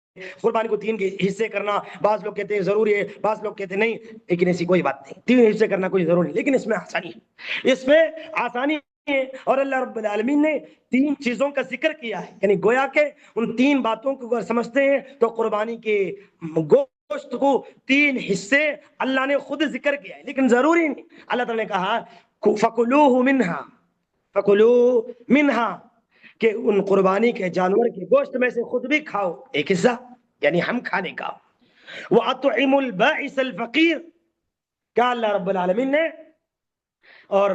قربانی کو 3 کے حصے کرنا، بعض لوگ کہتے ہیں ضروری ہے، بعض لوگ کہتے ہیں نہیں، لیکن ایسی کوئی بات نہیں، 3 حصے کرنا کوئی ضروری نہیں، لیکن اس میں آسانی ہے، اس میں آسانی ہے اور اللہ رب العالمین نے 3 چیزوں کا ذکر کیا ہے، یعنی گویا کہ ان 3 باتوں کو اگر سمجھتے ہیں تو قربانی کے گوشت کو 3 حصے اللہ نے خود ذکر کیا ہے، لیکن ضروری نہیں۔ اللہ تعالیٰ نے کہا فَكُلُوهُ مِنْهَا، فَكُلُوا مِنْهَا، کہ ان قربانی کے جانور کے گوشت میں سے خود بھی کھاؤ ایک حصہ، یعنی ہم کھانے کا۔ وَأَطْعِمُوا الْبَائِسَ الْفَقِيرَ، کہا اللہ رب العالمین نے، اور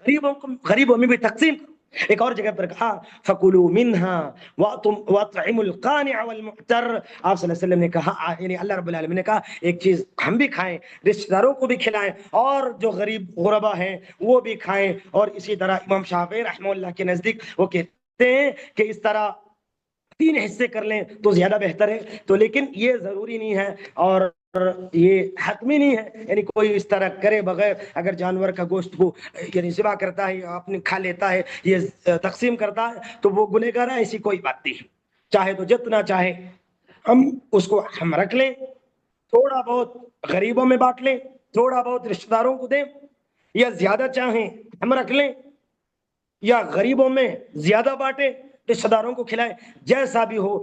غریبوں میں بھی تقسیم کرو۔ ایک اور جگہ پر کہا فَكُلُوا مِنْهَا وَأَطْعِمُوا الْقَانِعَ وَالْمُعْتَرَّ، آپ صلی اللہ علیہ وسلم نے کہا، یعنی اللہ رب العالمین نے کہا ایک چیز ہم بھی کھائیں، رشتہ داروں کو بھی کھلائیں، اور جو غریب غربا ہیں وہ بھی کھائیں۔ اور اسی طرح امام شافعی رحمہ اللہ کے نزدیک وہ کہتے ہیں کہ اس طرح 3 حصے کر لیں تو زیادہ بہتر ہے، تو لیکن یہ ضروری نہیں ہے اور یہ حتمی نہیں ہے، یعنی کوئی اس طرح کرے بغیر اگر جانور کا گوشت کو یعنی ذبح کرتا ہے یا اپنے کھا لیتا ہے، یہ تقسیم کرتا ہے تو وہ گنہگار ہے، ایسی کوئی بات نہیں۔ چاہے تو جتنا چاہے ہم اس کو ہم رکھ لیں، تھوڑا بہت غریبوں میں بانٹ لیں، تھوڑا بہت رشتہ داروں کو دیں، یا زیادہ چاہیں ہم رکھ لیں یا غریبوں میں زیادہ بانٹیں، رشتہ داروں کو کھلائیں، جیسا بھی ہو،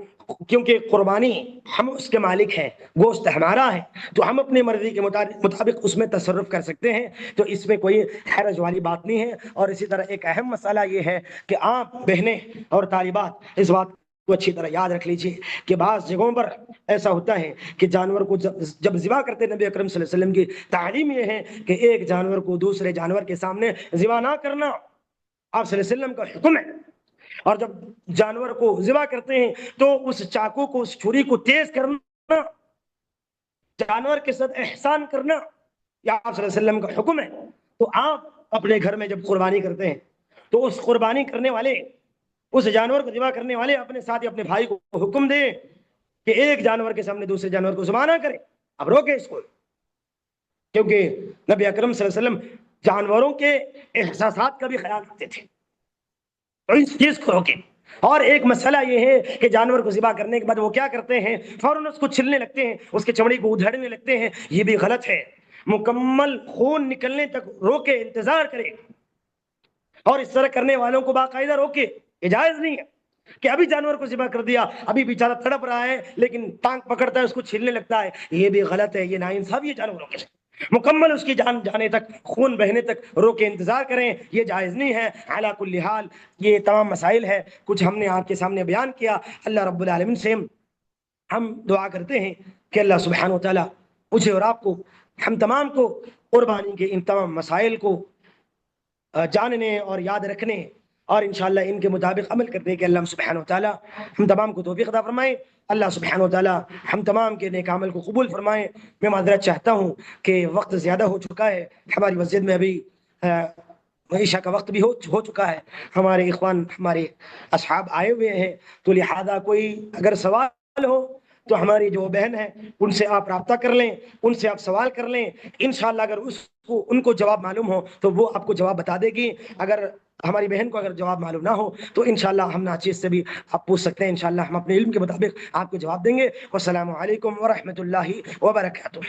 کیونکہ قربانی ہم اس کے مالک ہیں، گوشت ہمارا ہے، تو ہم اپنی مرضی کے مطابق اس میں تصرف کر سکتے ہیں، تو اس میں کوئی حرج والی بات نہیں ہے۔ اور اسی طرح ایک اہم مسئلہ یہ ہے کہ آپ بہنیں اور طالبات اس بات کو اچھی طرح یاد رکھ لیجئے کہ بعض جگہوں پر ایسا ہوتا ہے کہ جانور کو جب ذبح کرتے، نبی اکرم صلی اللہ علیہ وسلم کی تعلیم یہ ہے کہ ایک جانور کو دوسرے جانور کے سامنے ذبح نہ کرنا، آپ صلی اللہ علیہ وسلم کا حکم ہے۔ اور جب جانور کو ذبح کرتے ہیں تو اس چاقو کو، اس چھری کو تیز کرنا، جانور کے ساتھ احسان کرنا، یہ آپ صلی اللہ علیہ وسلم کا حکم ہے۔ تو آپ اپنے گھر میں جب قربانی کرتے ہیں تو اس قربانی کرنے والے، اس جانور کو ذبح کرنے والے اپنے ساتھ یا اپنے بھائی کو حکم دیں کہ ایک جانور کے سامنے دوسرے جانور کو ذبح نہ کرے، اب روکے اس کو، کیونکہ نبی اکرم صلی اللہ علیہ وسلم جانوروں کے احساسات کا بھی خیال رکھتے تھے، تو اس چیز کو روکیں۔ اور ایک مسئلہ یہ ہے کہ جانور کو ذبح کرنے کے بعد وہ کیا کرتے ہیں، فوراً اس کو چھلنے لگتے ہیں، اس کے چمڑی کو ادھڑنے لگتے ہیں، یہ بھی غلط ہے۔ مکمل خون نکلنے تک روکے، انتظار کرے، اور اس طرح کرنے والوں کو باقاعدہ روکے، یہ جائز نہیں ہے کہ ابھی جانور کو ذبح کر دیا، ابھی بیچارہ تڑپ رہا ہے لیکن ٹانگ پکڑتا ہے اس کو چھیلنے لگتا ہے، یہ بھی غلط ہے، یہ ناانصافی ہے جانوروں کے ساتھ۔ مکمل اس کی جان جانے تک، خون بہنے تک روکے، انتظار کریں، یہ جائز نہیں ہے۔ علی کل حال یہ تمام مسائل ہے، کچھ ہم نے آپ کے سامنے بیان کیا۔ اللہ رب العالمین سے ہم دعا کرتے ہیں کہ اللہ سبحانہ و تعالیٰ مجھے اور آپ کو، ہم تمام کو قربانی کے ان تمام مسائل کو جاننے اور یاد رکھنے اور انشاءاللہ ان کے مطابق عمل کرنے کے اللہ سبحانہ و تعالیٰ ہم تمام کو توفیق عطا فرمائے۔ اللہ سبحانہ و تعالیٰ ہم تمام کے نیک عمل کو قبول فرمائے۔ میں معذرت چاہتا ہوں کہ وقت زیادہ ہو چکا ہے، ہماری مسجد میں ابھی عشاء کا وقت بھی ہو چکا ہے، ہمارے اخوان، ہمارے اصحاب آئے ہوئے ہیں، تو لہذا کوئی اگر سوال ہو تو ہماری جو بہن ہے ان سے آپ رابطہ کر لیں، ان سے آپ سوال کر لیں، انشاءاللہ اگر ان کو جواب معلوم ہو تو وہ آپ کو جواب بتا دے گی۔ اگر ہماری بہن کو اگر جواب معلوم نہ ہو تو انشاءاللہ ہم ناچیز سے بھی آپ پوچھ سکتے ہیں، انشاءاللہ ہم اپنے علم کے مطابق آپ کو جواب دیں گے۔ والسلام علیکم ورحمۃ اللہ وبرکاتہ۔